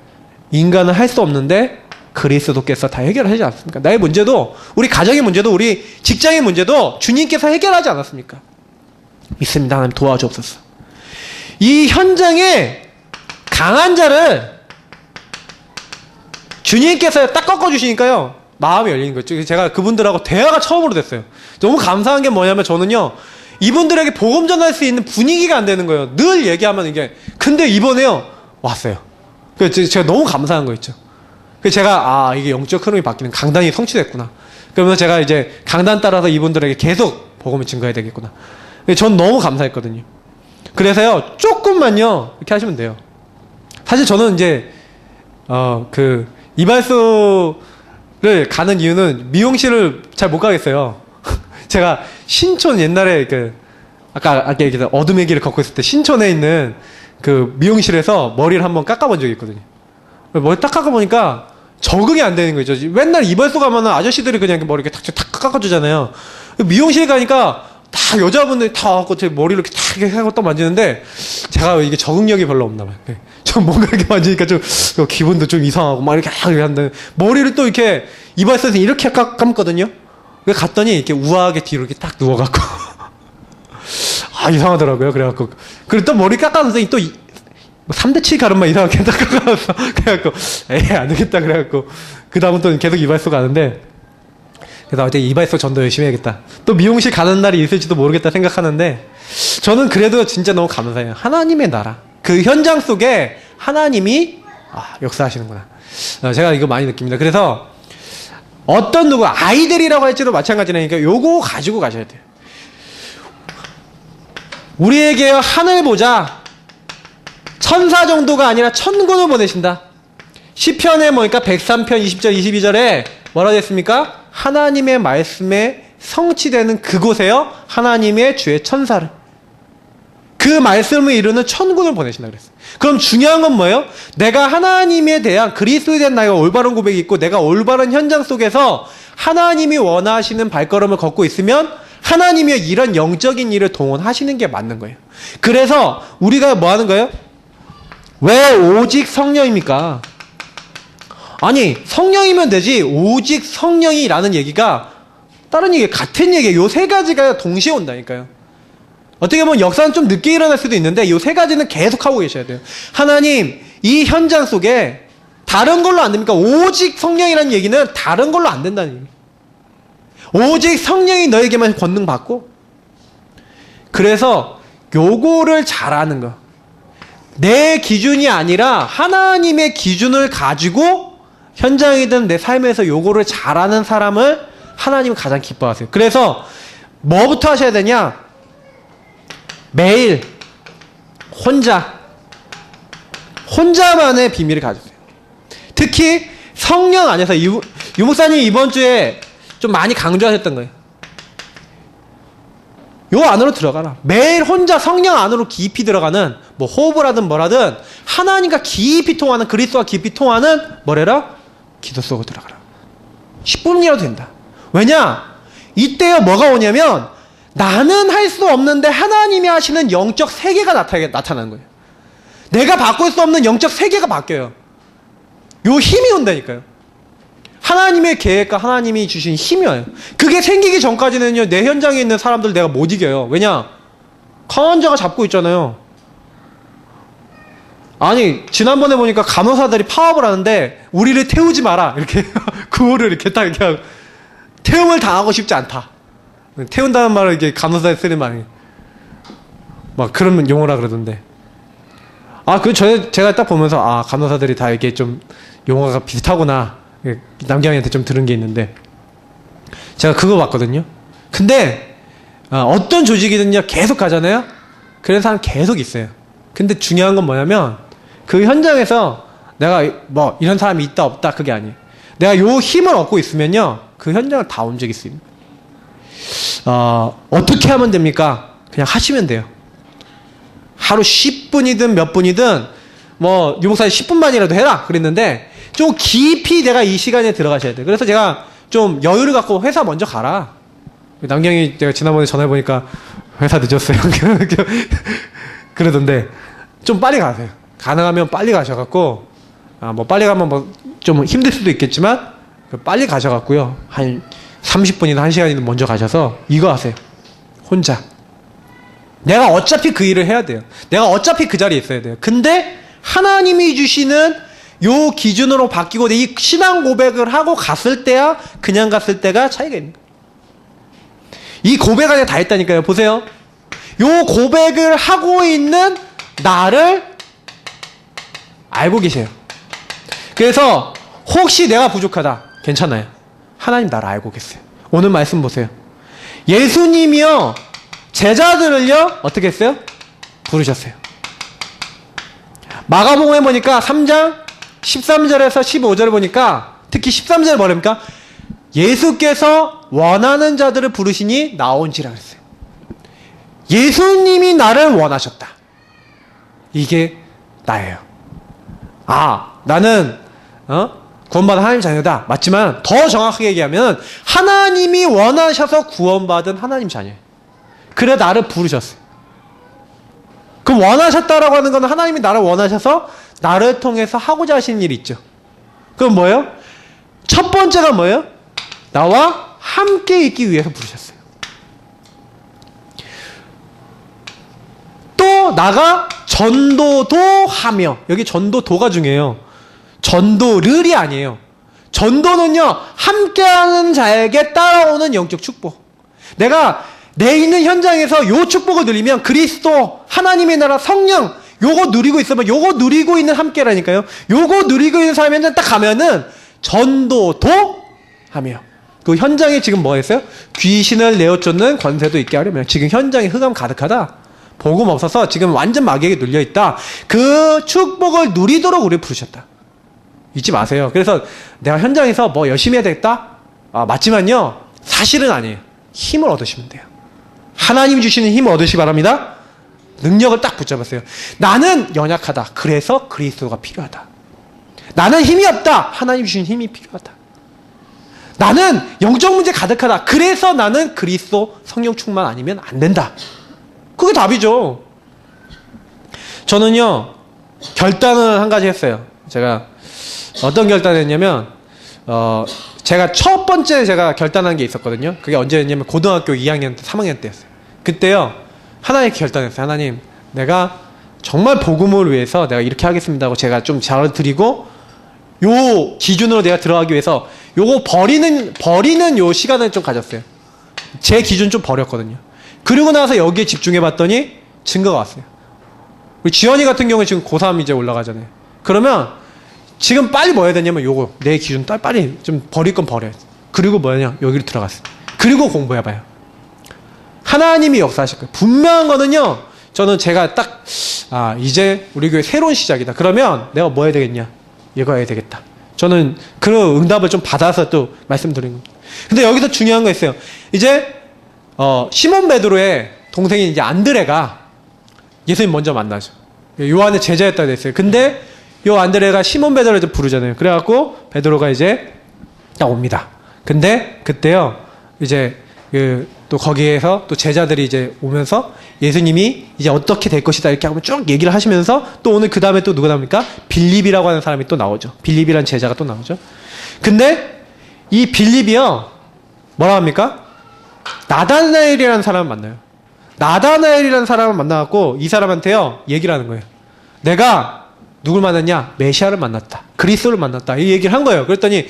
인간은 할 수 없는데 그리스도께서 다 해결하지 않습니까? 나의 문제도, 우리 가정의 문제도, 우리 직장의 문제도 주님께서 해결하지 않았습니까? 믿습니다. 하나님 도와주옵소서. 이 현장에 강한 자를 주님께서 딱 꺾어주시니까요 마음이 열리는 거죠. 제가 그분들하고 대화가 처음으로 됐어요. 너무 감사한 게 뭐냐면 저는요 이분들에게 복음 전할 수 있는 분위기가 안 되는 거예요. 늘 얘기하면 이게. 근데 이번에요 왔어요. 그래서 제가 너무 감사한 거 있죠. 그래서 제가 이게 영적 흐름이 바뀌는, 강단이 성취됐구나. 그러면서 제가 이제 강단 따라서 이분들에게 계속 복음을 증거해야 되겠구나. 전 너무 감사했거든요. 그래서요 조금만요 이렇게 하시면 돼요. 사실 저는 이제 이발소를 가는 이유는 미용실을 잘 못 가겠어요. 제가 신촌 옛날에 아까 얘기했던 어둠의 길을 걷고 있을 때 신촌에 있는 그 미용실에서 머리를 한번 깎아본 적이 있거든요. 머리 딱 깎아보니까 적응이 안 되는 거죠. 맨날 이발소 가면은 아저씨들이 그냥 머리 이렇게 탁 깎아주잖아요. 미용실 가니까 다 여자분들이 다 와갖고 제 머리를 이렇게 탁 하고 딱 만지는데 제가 이게 적응력이 별로 없나 봐요. 좀 뭔가 이렇게 만지니까 좀 기분도 좀 이상하고 막 이렇게 하는데 머리를 또 이렇게 이발소에서 이렇게 감거든요. 갔더니 이렇게 우아하게 뒤로 이렇게 딱 누워갖고 이상하더라고요. 그래갖고 그리고 또 머리 깎아놨더니 또 3대7 가름만 이상하게 딱 깎아놨어. 그래갖고 안 되겠다. 그래갖고 그 다음은 또 계속 이발소 가는데, 그래서 어제 이발소 전도 열심히 해야겠다. 또 미용실 가는 날이 있을지도 모르겠다 생각하는데, 저는 그래도 진짜 너무 감사해요. 하나님의 나라, 그 현장 속에 하나님이 역사하시는구나. 제가 이거 많이 느낍니다. 그래서 어떤 누구 아이들이라고 할지도 마찬가지라니까 요거 가지고 가셔야 돼요. 우리에게 하늘 보자, 천사 정도가 아니라 천군을 보내신다. 시편에 뭐니까 103편 20절 22절에 뭐라 됐습니까? 하나님의 말씀에 성취되는 그곳에요 하나님의 주의 천사를, 그 말씀을 이루는 천군을 보내신다 그랬어요. 그럼 중요한 건 뭐예요? 내가 하나님에 대한, 그리스도에 대한 나의 올바른 고백이 있고 내가 올바른 현장 속에서 하나님이 원하시는 발걸음을 걷고 있으면 하나님이 이런 영적인 일을 동원하시는 게 맞는 거예요. 그래서 우리가 뭐 하는 거예요? 왜 오직 성령입니까? 아니 성령이면 되지, 오직 성령이라는 얘기가 다른 얘기 같은 얘기예요. 요 세 가지가 동시에 온다니까요. 어떻게 보면 역사는 좀 늦게 일어날 수도 있는데 요 세 가지는 계속 하고 계셔야 돼요. 하나님 이 현장 속에 다른 걸로 안 됩니까? 오직 성령이라는 얘기는 다른 걸로 안 된다는 얘기예요. 오직 성령이 너에게만 권능 받고, 그래서 요거를 잘하는 거. 내 기준이 아니라 하나님의 기준을 가지고 현장이든 내 삶에서 요거를 잘하는 사람을 하나님은 가장 기뻐하세요. 그래서 뭐부터 하셔야 되냐? 매일 혼자만의 비밀을 가지세요. 특히 성령 안에서 유 목사님 이번 주에 좀 많이 강조하셨던 거예요. 요 안으로 들어가라. 매일 혼자 성령 안으로 깊이 들어가는 뭐 호흡을 하든 뭐라든 하나님과 깊이 통하는, 그리스도와 깊이 통하는 뭐래라? 기도 속으로 들어가라. 10분이라도 된다. 왜냐? 이때요 뭐가 오냐면 나는 할 수 없는데 하나님이 하시는 영적 세계가 나타나는 거예요. 내가 바꿀 수 없는 영적 세계가 바뀌어요. 요 힘이 온다니까요. 하나님의 계획과 하나님이 주신 힘이 와요. 그게 생기기 전까지는요, 내 현장에 있는 사람들 내가 못 이겨요. 왜냐? 강한 자가 잡고 있잖아요. 아니, 지난번에 보니까 간호사들이 파업을 하는데, 우리를 태우지 마라. 이렇게, 구호를 이렇게 딱 이렇게 하고, 태움을 당하고 싶지 않다. 태운다는 말을 이렇게 간호사에 쓰는 말이에요. 막 그런 용어라 그러던데. 제가 딱 보면서, 간호사들이 다 이렇게 좀 용어가 비슷하구나. 남경이한테 좀 들은 게 있는데, 제가 그거 봤거든요. 근데 어떤 조직이든요 계속 가잖아요. 그런 사람 계속 있어요. 근데 중요한 건 뭐냐면 그 현장에서 내가 뭐 이런 사람이 있다 없다 그게 아니에요. 내가 요 힘을 얻고 있으면요 그 현장을 다 움직일 수 있습니다. 어떻게 하면 됩니까? 그냥 하시면 돼요. 하루 10분이든 몇 분이든 뭐 유목사님 10분만이라도 해라 그랬는데 좀 깊이 내가 이 시간에 들어가셔야 돼요. 그래서 제가 좀 여유를 갖고 회사 먼저 가라. 남경이 제가 지난번에 전화해보니까 회사 늦었어요. 그러던데 좀 빨리 가세요. 가능하면 빨리 가셔갖고 뭐 빨리 가면 뭐 좀 힘들 수도 있겠지만 빨리 가셔갖고요. 한 30분이나 1시간이나 먼저 가셔서 이거 하세요. 혼자. 내가 어차피 그 일을 해야 돼요. 내가 어차피 그 자리에 있어야 돼요. 근데 하나님이 주시는 요 기준으로 바뀌고 이 신앙 고백을 하고 갔을 때야 그냥 갔을 때가 차이가 있는 거예요. 이 고백 안에 다 있다니까요. 보세요. 요 고백을 하고 있는 나를 알고 계세요. 그래서 혹시 내가 부족하다. 괜찮아요. 하나님 나를 알고 계세요. 오늘 말씀 보세요. 예수님이요 제자들을요 어떻게 했어요? 부르셨어요. 마가복음에 보니까 3장 13절에서 15절을 보니까 특히 13절에 뭐랍니까? 예수께서 원하는 자들을 부르시니 나온지라 그랬어요. 예수님이 나를 원하셨다. 이게 나예요. 나는 구원받은 하나님 자녀다. 맞지만 더 정확하게 얘기하면 하나님이 원하셔서 구원받은 하나님 자녀예요. 그래 나를 부르셨어요. 그럼 원하셨다라고 하는 건 하나님이 나를 원하셔서 나를 통해서 하고자 하시는 일이 있죠. 그럼 뭐예요? 첫 번째가 뭐예요? 나와 함께 있기 위해서 부르셨어요. 또 나가 전도도 하며, 여기 전도도가 중요해요. 전도를이 아니에요. 전도는요 함께하는 자에게 따라오는 영적 축복. 내가 내 있는 현장에서 요 축복을 누리면 그리스도, 하나님의 나라, 성령 요거 누리고 있으면 요거 누리고 있는 함께라니까요. 요거 누리고 있는 사람이 현장 딱 가면은 전도도 하며, 그 현장에 지금 뭐 했어요? 귀신을 내어 쫓는 권세도 있게 하려면, 지금 현장에 흑암 가득하다. 복음 없어서 지금 완전 마귀에게 눌려있다. 그 축복을 누리도록 우리 부르셨다. 잊지 마세요. 그래서 내가 현장에서 뭐 열심히 해야 되겠다? 맞지만요 사실은 아니에요. 힘을 얻으시면 돼요. 하나님이 주시는 힘을 얻으시기 바랍니다. 능력을 딱 붙잡으세요. 나는 연약하다. 그래서 그리스도가 필요하다. 나는 힘이 없다. 하나님 주시는 힘이 필요하다. 나는 영적 문제 가득하다. 그래서 나는 그리스도 성령 충만 아니면 안 된다. 그게 답이죠. 저는요 결단을 한 가지 했어요. 제가 어떤 결단을 했냐면 제가 첫 번째 제가 결단한 게 있었거든요. 그게 언제였냐면 고등학교 2학년 때 3학년 때였어요. 그때요 하나님 결단했어요. 하나님 내가 정말 복음을 위해서 내가 이렇게 하겠습니다 하고 제가 좀 잘드리고 요 기준으로 내가 들어가기 위해서 요거 버리는 요 시간을 좀 가졌어요. 제 기준 좀 버렸거든요. 그리고 나서 여기에 집중해 봤더니 증거가 왔어요. 우리 지연이 같은 경우에 지금 고3 이제 올라가잖아요. 그러면 지금 빨리 뭐 해야 되냐면 요거 내 기준 빨리 좀 버릴 건 버려야 돼. 그리고 뭐냐 여기로 들어갔어요. 그리고 공부해봐요. 하나님이 역사하실 거예요. 분명한 거는요. 저는 제가 딱 이제 우리 교회 새로운 시작이다. 그러면 내가 뭐 해야 되겠냐? 이거 해야 되겠다. 저는 그런 응답을 좀 받아서 또 말씀드린 겁니다. 근데 여기서 중요한 거 있어요. 이제 시몬 베드로의 동생인 이제 안드레가 예수님 먼저 만나죠. 요한의 제자였다 됐어요. 근데 요 안드레가 시몬 베드로를 이제 부르잖아요. 그래갖고 베드로가 이제 딱 옵니다. 근데 그때요 이제 또 거기에서 또 제자들이 이제 오면서 예수님이 이제 어떻게 될 것이다 이렇게 하고 쭉 얘기를 하시면서 또 오늘 그 다음에 또 누가 나옵니까? 빌립이라고 하는 사람이 또 나오죠. 빌립이라는 제자가 또 나오죠. 근데 이 빌립이요 뭐라 합니까? 나다나엘이라는 사람을 만나요. 나다나엘이라는 사람을 만나갖고 이 사람한테요 얘기를 하는 거예요. 내가 누굴 만났냐? 메시아를 만났다. 그리스도를 만났다. 이 얘기를 한 거예요. 그랬더니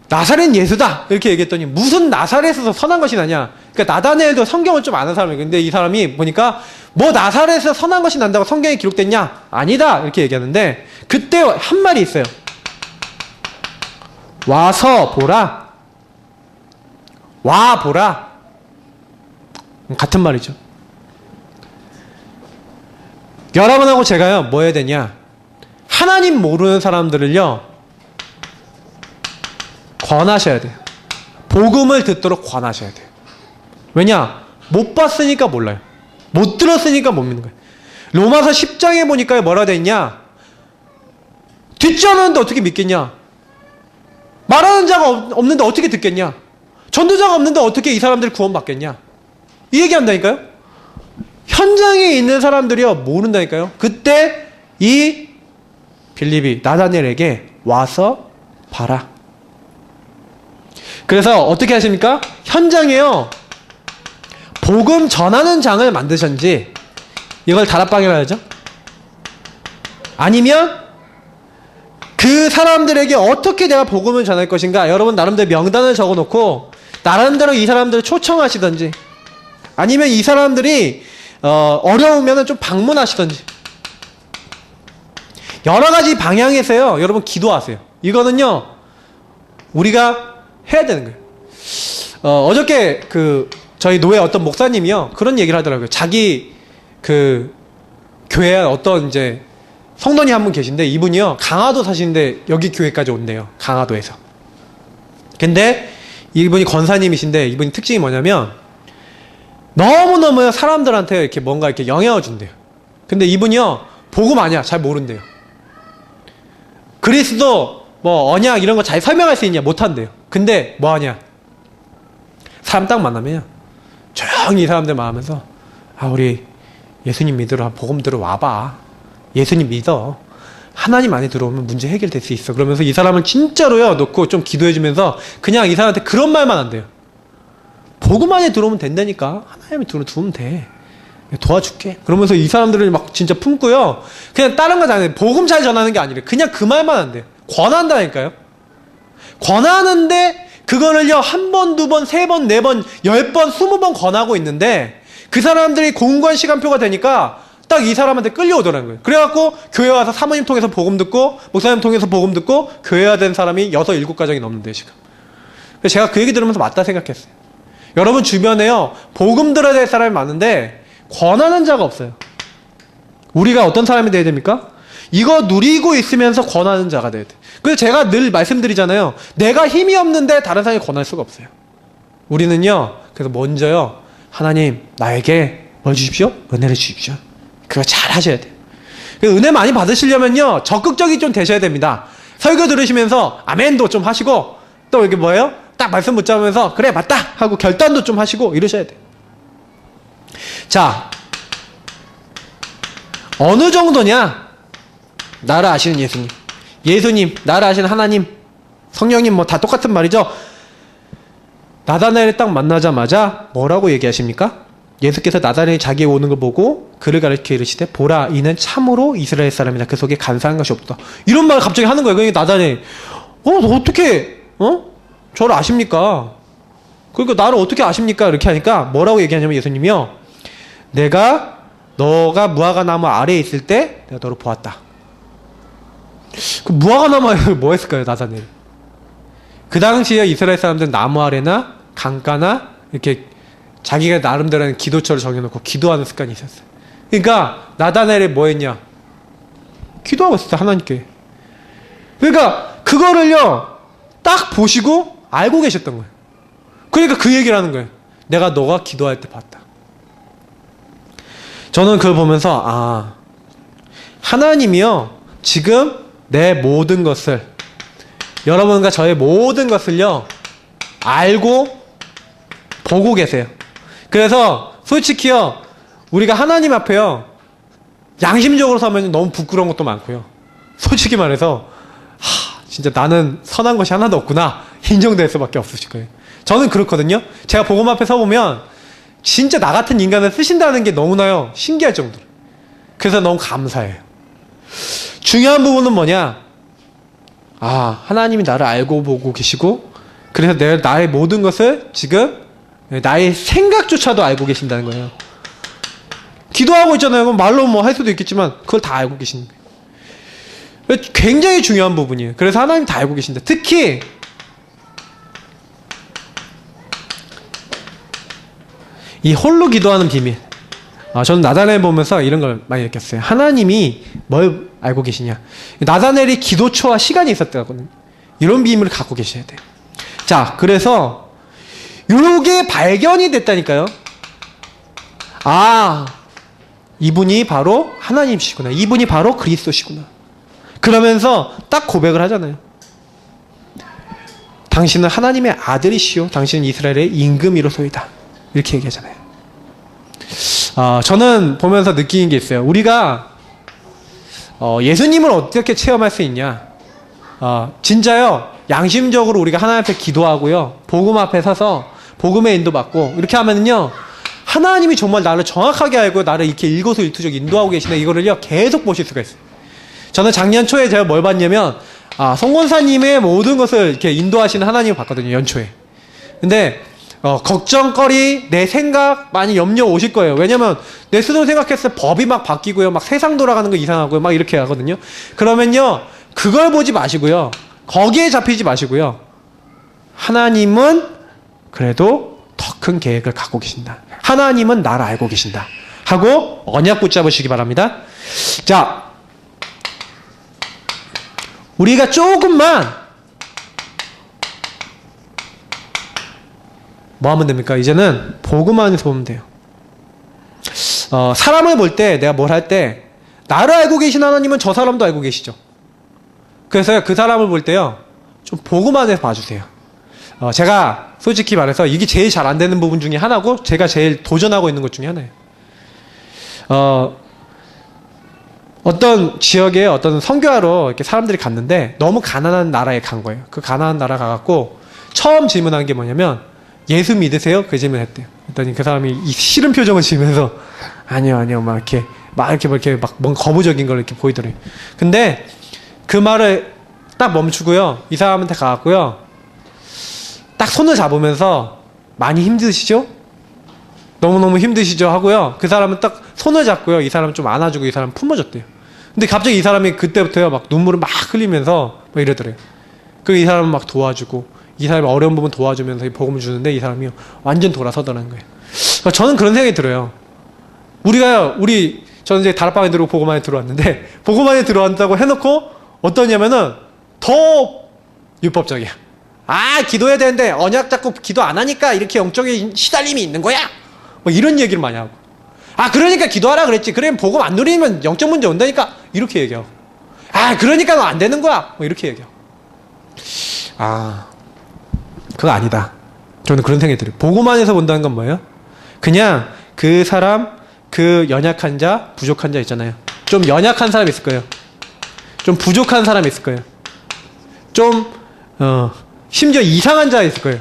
나사렛 예수다 이렇게 얘기했더니 무슨 나사렛에서 선한 것이 나냐. 그러니까 나다나엘도 성경을 좀 아는 사람이에요. 근데 이 사람이 보니까 뭐 나사렛에서 선한 것이 난다고 성경에 기록됐냐? 아니다 이렇게 얘기하는데 그때 한 말이 있어요. 와서 보라. 와 보라. 같은 말이죠. 여러분하고 제가요 뭐 해야 되냐? 하나님 모르는 사람들을요 권하셔야 돼요. 복음을 듣도록 권하셔야 돼요. 왜냐? 못 봤으니까 몰라요. 못 들었으니까 못 믿는 거예요. 로마서 10장에 보니까 뭐라 돼 있냐? 듣지 않았는데 어떻게 믿겠냐? 말하는 자가 없는데 어떻게 듣겠냐? 전도자가 없는데 어떻게 이 사람들 구원받겠냐? 이 얘기한다니까요? 현장에 있는 사람들이요 모른다니까요? 그때 이 빌립이 나다나엘에게 와서 봐라. 그래서 어떻게 하십니까? 현장에요 복음 전하는 장을 만드셨는지 이걸 다락방이라 하죠. 아니면 그 사람들에게 어떻게 내가 복음을 전할 것인가 여러분 나름대로 명단을 적어놓고 나름대로 이 사람들을 초청하시든지 아니면 이 사람들이 어려우면 좀 방문하시든지 여러 가지 방향에서요 여러분 기도하세요. 이거는요 우리가 해야 되는 거예요. 어저께 저희 노회 어떤 목사님이요 그런 얘기를 하더라고요. 자기 교회에 어떤 이제 성도님 한 분 계신데 이분이요 강화도 사시는데 여기 교회까지 온대요. 강화도에서. 근데 이분이 권사님이신데 이분이 특징이 뭐냐면 너무너무 사람들한테 이렇게 뭔가 이렇게 영향을 준대요. 근데 이분이요 복음 아니야 잘 모른대요. 그리스도 뭐 언약 이런 거 잘 설명할 수 있냐 못한대요. 근데 뭐하냐 사람 딱 만나면 조용히 이 사람들 말하면서 우리 예수님 믿으러 복음 들어 와봐. 예수님 믿어. 하나님 안에 들어오면 문제 해결될 수 있어. 그러면서 이 사람을 진짜로요 놓고 좀 기도해주면서 그냥 이 사람한테 그런 말만 한대요. 복음 안에 들어오면 된다니까. 하나님이 들어두면 돼. 도와줄게. 그러면서 이 사람들을 막 진짜 품고요. 그냥 다른 거 다 안 해. 복음 잘 전하는 게 아니래. 그냥 그 말만 한대요. 권한다니까요. 권하는데 그거를요 한 번, 두 번, 세 번, 네 번, 10번, 20번 권하고 있는데 그 사람들이 공관 시간표가 되니까 딱 이 사람한테 끌려오더라는 거예요. 그래갖고 교회 와서 사모님 통해서 복음 듣고 목사님 통해서 복음 듣고 교회화 된 사람이 6, 7가정이 넘는데 지금. 그래서 제가 그 얘기 들으면서 맞다 생각했어요. 여러분 주변에요 복음 들어야 될 사람이 많은데 권하는 자가 없어요. 우리가 어떤 사람이 돼야 됩니까? 이거 누리고 있으면서 권하는 자가 돼야 돼. 그래서 제가 늘 말씀드리잖아요. 내가 힘이 없는데 다른 사람이 권할 수가 없어요. 우리는요 그래서 먼저요 하나님 나에게 뭘 주십시오? 은혜를 주십시오. 그거 잘 하셔야 돼요. 은혜 많이 받으시려면요 적극적이 좀 되셔야 됩니다. 설교 들으시면서 아멘도 좀 하시고 또 이게 뭐예요? 딱 말씀 붙잡으면서 그래 맞다 하고 결단도 좀 하시고 이러셔야 돼요. 자 어느 정도냐? 나를 아시는 예수님, 예수님, 나를 아시는 하나님, 성령님 뭐 다 똑같은 말이죠. 나다나엘을 딱 만나자마자 뭐라고 얘기하십니까? 예수께서 나다나엘이 자기에 오는 걸 보고 그를 가리켜 이르시되 보라 이는 참으로 이스라엘 사람이다. 그 속에 간사한 것이 없다. 이런 말을 갑자기 하는 거예요. 그러니까 나다나엘 너 어떻게 저를 아십니까? 그러니까 나를 어떻게 아십니까? 이렇게 하니까 뭐라고 얘기하냐면 예수님이요. 너가 무화과 나무 아래에 있을 때 내가 너를 보았다. 그 무화과 나무에 뭐 했을까요? 나사렛. 그 당시에 이스라엘 사람들은 나무 아래나 강가나 이렇게 자기가 나름대로 하는 기도처를 정해놓고 기도하는 습관이 있었어요. 그러니까 나다넬이 뭐 했냐? 기도하고 있었어요. 하나님께. 그러니까 그거를요 딱 보시고 알고 계셨던 거예요. 그러니까 그 얘기를 하는 거예요. 내가 너가 기도할 때 봤다. 저는 그걸 보면서 하나님이요 지금 내 모든 것을, 여러분과 저의 모든 것을요 알고 보고 계세요. 그래서 솔직히요 우리가 하나님 앞에요 양심적으로 서면 너무 부끄러운 것도 많고요. 솔직히 말해서 진짜 나는 선한 것이 하나도 없구나 인정될 수밖에 없으실 거예요. 저는 그렇거든요. 제가 복음 앞에 서보면 진짜 나 같은 인간을 쓰신다는 게 너무나요 신기할 정도로. 그래서 너무 감사해요. 중요한 부분은 뭐냐? 하나님이 나를 알고 보고 계시고, 그래서 나의 모든 것을 지금 나의 생각조차도 알고 계신다는 거예요. 기도하고 있잖아요. 그럼 말로 뭐 할 수도 있겠지만 그걸 다 알고 계시는 거예요. 굉장히 중요한 부분이에요. 그래서 하나님 다 알고 계신다. 특히 이 홀로 기도하는 비밀. 저는 나다넬 보면서 이런 걸 많이 느꼈어요. 하나님이 뭘 알고 계시냐. 나다넬이 기도초와 시간이 있었다거든요. 이런 비밀을 갖고 계셔야 돼요. 자, 그래서 요게 발견이 됐다니까요. 이분이 바로 하나님이시구나. 이분이 바로 그리스도시구나. 그러면서 딱 고백을 하잖아요. 당신은 하나님의 아들이시오. 당신은 이스라엘의 임금이로소이다. 이렇게 얘기하잖아요. 저는 보면서 느끼는 게 있어요. 우리가 예수님을 어떻게 체험할 수 있냐. 진짜요. 양심적으로 우리가 하나님 앞에 기도하고요. 복음 앞에 서서 복음의 인도받고 이렇게 하면은요. 하나님이 정말 나를 정확하게 알고 나를 이렇게 일거수일투족 인도하고 계시나 이거를요. 계속 보실 수가 있어요. 저는 작년 초에 제가 뭘 봤냐면 송권사님의 모든 것을 이렇게 인도하시는 하나님을 봤거든요. 연초에. 근데 걱정거리, 내 생각 많이 염려 오실 거예요. 왜냐면 내 스스로 생각했을 때 법이 막 바뀌고요. 막 세상 돌아가는 거 이상하고요. 막 이렇게 하거든요. 그러면요. 그걸 보지 마시고요. 거기에 잡히지 마시고요. 하나님은 그래도 더 큰 계획을 갖고 계신다. 하나님은 나를 알고 계신다. 하고 언약 붙잡으시기 바랍니다. 자, 우리가 조금만 뭐 하면 됩니까? 이제는 복음 안에서 보면 돼요. 사람을 볼 때 내가 뭘 할 때 나를 알고 계신 하나님은 저 사람도 알고 계시죠. 그래서 그 사람을 볼 때요. 좀 복음 안에서 봐주세요. 제가 솔직히 말해서 이게 제일 잘 안 되는 부분 중에 하나고 제가 제일 도전하고 있는 것 중에 하나예요. 어떤 지역에 어떤 선교하러 이렇게 사람들이 갔는데 너무 가난한 나라에 간 거예요. 그 가난한 나라 가갖고 처음 질문한 게 뭐냐면 예수 믿으세요? 그 질문을 했대요. 그랬더니 그 사람이 이 싫은 표정을 지으면서 아니요 막 이렇게 뭔가 거부적인 걸 이렇게 보이더래요. 근데 그 말을 딱 멈추고요. 이 사람한테 가갖고요. 딱 손을 잡으면서 많이 힘드시죠? 너무너무 힘드시죠? 하고요. 그 사람은 딱 손을 잡고요. 이 사람 좀 안아주고 이 사람 품어줬대요. 근데 갑자기 이 사람이 그때부터요. 막 눈물을 막 흘리면서 막 이러더래요. 그리고 이 사람은 막 도와주고 이 사람이 어려운 부분 도와주면서 복음을 주는데 이 사람이 완전 돌아서더라는 거예요. 그러니까 저는 그런 생각이 들어요. 저는 이제 다락방에 들어오고 복음 안에 들어왔는데 복음 안에 들어왔다고 해놓고 어떠냐면은 더 율법적이야. 기도해야 되는데 언약 잡고 기도 안 하니까 이렇게 영적인 시달림이 있는 거야. 뭐 이런 얘기를 많이 하고. 그러니까 기도하라 그랬지. 그래 복음 안 누리면 영적 문제 온다니까. 이렇게 얘기하고. 그러니까 너 안 되는 거야. 뭐 이렇게 얘기하고. 그거 아니다. 저는 그런 생각이 들어요. 복음 안에서 본다는 건 뭐예요? 그냥 그 사람, 그 연약한 자, 부족한 자 있잖아요. 좀 연약한 사람 있을 거예요. 좀 부족한 사람 있을 거예요. 좀 심지어 이상한 자 있을 거예요.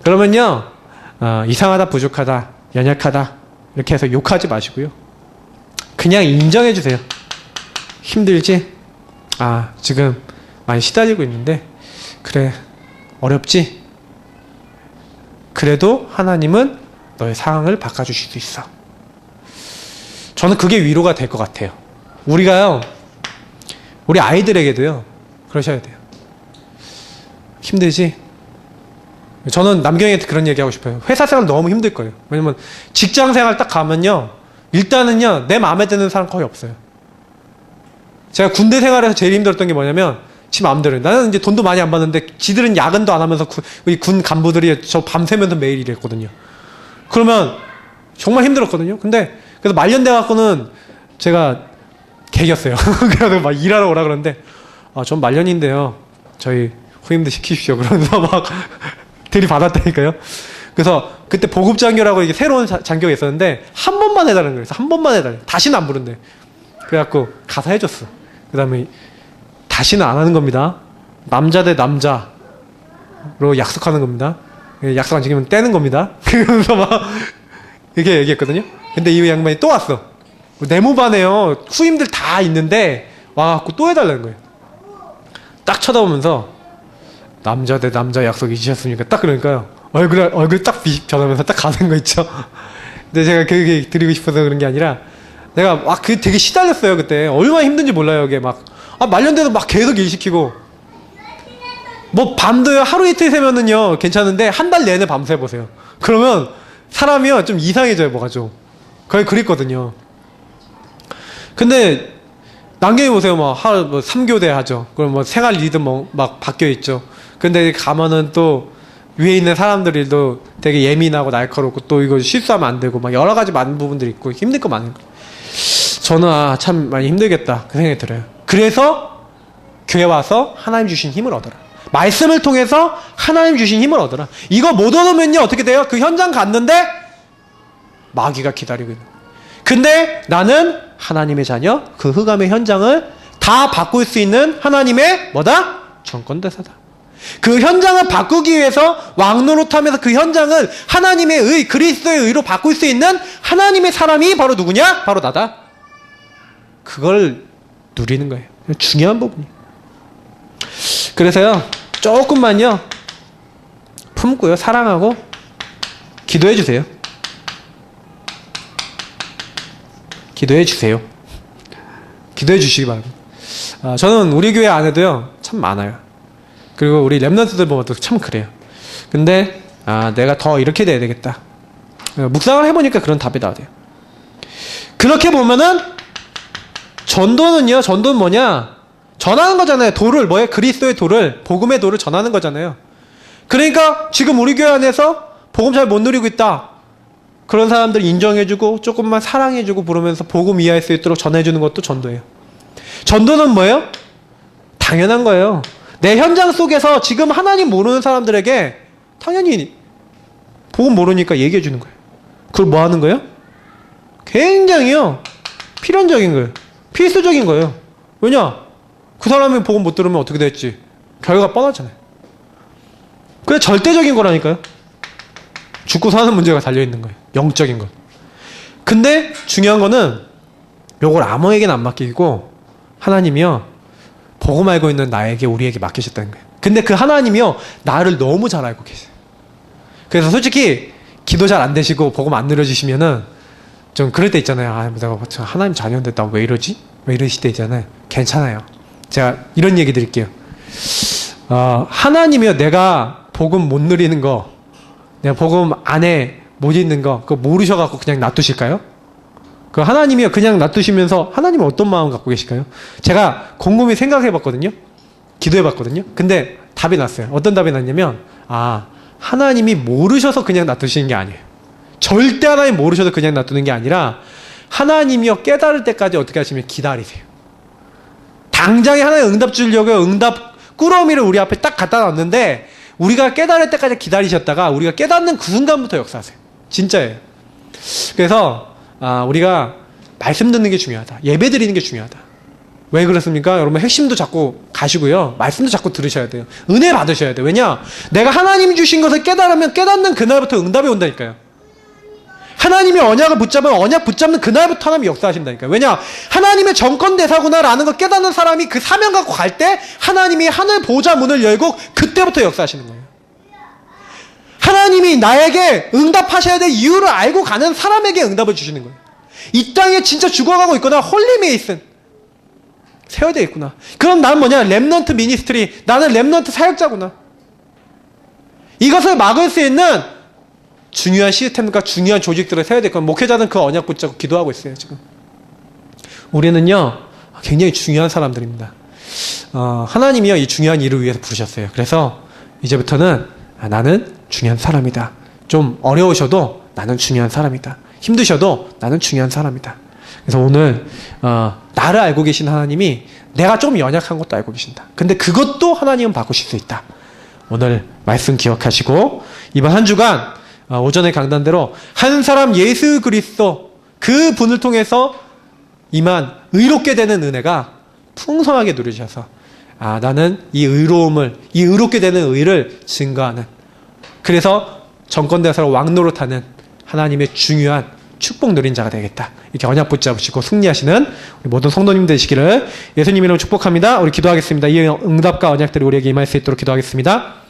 그러면요. 이상하다, 부족하다, 연약하다 이렇게 해서 욕하지 마시고요. 그냥 인정해 주세요. 힘들지? 지금 많이 시달리고 있는데 그래 어렵지? 그래도 하나님은 너의 상황을 바꿔주실 수 있어. 저는 그게 위로가 될 것 같아요. 우리가요, 우리 아이들에게도요, 그러셔야 돼요. 힘들지? 저는 남경이한테 그런 얘기 하고 싶어요. 회사 생활 너무 힘들 거예요. 왜냐면 직장 생활 딱 가면요, 일단은요, 내 마음에 드는 사람 거의 없어요. 제가 군대 생활에서 제일 힘들었던 게 뭐냐면, 지 마음대로. 나는 이제 돈도 많이 안 받는데, 지들은 야근도 안 하면서 군 간부들이 저 밤새면서 매일 일했거든요. 그러면 정말 힘들었거든요. 근데, 그래서 말년돼갖고는 제가 개겼어요. 그래서 막 일하러 오라 그러는데, 전 말년인데요, 저희 후임들 시키십시오. 그러면서 막 들이받았다니까요. 그래서 그때 보급장교라고 이게 새로운 장교가 있었는데, 한 번만 해달라는 거예요. 한 번만 해달래. 다시는 안 부른대. 그래갖고 가서 해줬어. 그 다음에 다시는 안 하는 겁니다. 남자 대 남자로 약속하는 겁니다. 약속 안 지키면 떼는 겁니다. 그러면서 막 이렇게 얘기했거든요. 근데 이 양반이 또 왔어. 내무반에요, 후임들 다 있는데 와갖고 또 해달라는 거예요. 딱 쳐다보면서 남자 대 남자 약속 잊으셨습니까? 딱 그러니까요, 얼굴 딱 비전하면서 딱 가는 거 있죠. 근데 제가 그게 드리고 싶어서 그런 게 아니라, 내가 막 되게 시달렸어요. 그때 얼마나 힘든지 몰라요. 이게 막 말년돼도 막 계속 일 시키고, 뭐 밤도요, 하루 이틀 새면은요 괜찮은데 한 달 내내 밤새 보세요. 그러면 사람이요 좀 이상해져요. 뭐가 좀 거의 그랬거든요. 근데 남경이 보세요. 뭐 3교대 하죠. 그럼 뭐 생활 리듬 막 바뀌어 있죠. 근데 가면은 또 위에 있는 사람들도 되게 예민하고 날카롭고, 또 이거 실수하면 안 되고 막 여러 가지 많은 부분들이 있고 힘들 거 많은 거. 저는 참 많이 힘들겠다 그 생각이 들어요. 그래서 교회 와서 하나님 주신 힘을 얻어라. 말씀을 통해서 하나님 주신 힘을 얻어라. 이거 못 얻으면요 어떻게 돼요? 그 현장 갔는데 마귀가 기다리고 있는 거예요. 근데 나는 하나님의 자녀, 그 흑암의 현장을 다 바꿀 수 있는 하나님의 뭐다? 정권대사다. 그 현장을 바꾸기 위해서 왕노릇하면서 그 현장을 하나님의 의, 그리스도의 의로 바꿀 수 있는 하나님의 사람이 바로 누구냐? 바로 나다. 그걸 누리는 거예요. 중요한 부분이에요. 그래서요, 조금만요 품고요, 사랑하고 기도해 주세요. 기도해 주세요. 기도해 주시기 바랍니다. 저는 우리 교회 안에도요 참 많아요. 그리고 우리 랩런트들 보면 또 참 그래요. 근데 내가 더 이렇게 돼야 되겠다. 묵상을 해보니까 그런 답이 나와요. 그렇게 보면은 전도는요, 전도는 뭐냐? 전하는 거잖아요. 도를, 뭐예요? 그리스도의 도를, 복음의 도를 전하는 거잖아요. 그러니까 지금 우리 교회 안에서 복음 잘 못 누리고 있다, 그런 사람들 인정해주고 조금만 사랑해주고 부르면서 복음 이해할 수 있도록 전해주는 것도 전도예요. 전도는 뭐예요? 당연한 거예요. 내 현장 속에서 지금 하나님 모르는 사람들에게 당연히 복음 모르니까 얘기해주는 거예요. 그걸 뭐 하는 거예요? 굉장히요 필연적인 거예요. 필수적인 거예요. 왜냐? 그 사람이 복음 못 들으면 어떻게 될지 결과가 뻔하잖아요. 그게 절대적인 거라니까요. 죽고 사는 문제가 달려있는 거예요. 영적인 것. 근데 중요한 거는 요걸 아무에게나 안 맡기고 하나님이요 복음 알고 있는 나에게, 우리에게 맡기셨다는 거예요. 근데 그 하나님이요 나를 너무 잘 알고 계세요. 그래서 솔직히 기도 잘 안 되시고 복음 안 누려지시면은 좀 그럴 때 있잖아요. 내가 하나님 자녀인데 나 왜 이러지? 왜 이러실 때 있잖아요. 괜찮아요. 제가 이런 얘기 드릴게요. 하나님이요 내가 복음 못 누리는 거, 내가 복음 안에 못 있는 거, 그거 모르셔갖고 그냥 놔두실까요? 그 하나님이요 그냥 놔두시면서 하나님은 어떤 마음 갖고 계실까요? 제가 곰곰이 생각해봤거든요. 기도해봤거든요. 근데 답이 났어요. 어떤 답이 났냐면 하나님이 모르셔서 그냥 놔두시는 게 아니에요. 절대 하나님 모르셔서 그냥 놔두는 게 아니라 하나님이요 깨달을 때까지 어떻게 하시면 기다리세요. 당장에 하나님 응답 주려고 응답 꾸러미를 우리 앞에 딱 갖다 놨는데 우리가 깨달을 때까지 기다리셨다가 우리가 깨닫는 그 순간부터 역사하세요. 진짜예요. 그래서 우리가 말씀 듣는 게 중요하다. 예배 드리는 게 중요하다. 왜 그렇습니까? 여러분 핵심도 자꾸 가시고요. 말씀도 자꾸 들으셔야 돼요. 은혜 받으셔야 돼요. 왜냐? 내가 하나님이 주신 것을 깨달으면 깨닫는 그날부터 응답이 온다니까요. 하나님이 언약을 붙잡으면 언약 붙잡는 그날부터 하나님이 역사하신다니까요. 왜냐? 하나님의 정권대사구나라는 걸 깨닫는 사람이 그 사명 갖고 갈 때 하나님이 하늘 보좌 문을 열고 그때부터 역사하시는 거예요. 하나님이 나에게 응답하셔야 될 이유를 알고 가는 사람에게 응답을 주시는 거예요. 이 땅에 진짜 죽어가고 있거나 홀리메이슨 세워야 되겠구나. 그럼 나는 뭐냐? 렘넌트 미니스트리. 나는 렘넌트 사역자구나. 이것을 막을 수 있는 중요한 시스템과 중요한 조직들을 세워야 되겠구나. 목회자는 그 언약 붙잡고 기도하고 있어요, 지금. 우리는요, 굉장히 중요한 사람들입니다. 하나님이요, 이 중요한 일을 위해서 부르셨어요. 그래서 이제부터는 나는 중요한 사람이다. 좀 어려우셔도 나는 중요한 사람이다. 힘드셔도 나는 중요한 사람이다. 그래서 오늘 나를 알고 계신 하나님이 내가 좀 연약한 것도 알고 계신다. 근데 그것도 하나님은 바꾸실 수 있다. 오늘 말씀 기억하시고 이번 한 주간 오전에 강단대로 한 사람 예수 그리스도 그 분을 통해서 이만 의롭게 되는 은혜가 풍성하게 누리셔서 나는 이 의로움을, 이 의롭게 되는 의를 증거하는, 그래서 정권대사로 왕노릇하는 하나님의 중요한 축복 누린 자가 되겠다. 이렇게 언약 붙잡으시고 승리하시는 우리 모든 성도님 되시기를 예수님 이름으로 축복합니다. 우리 기도하겠습니다. 이 응답과 언약들이 우리에게 임할 수 있도록 기도하겠습니다.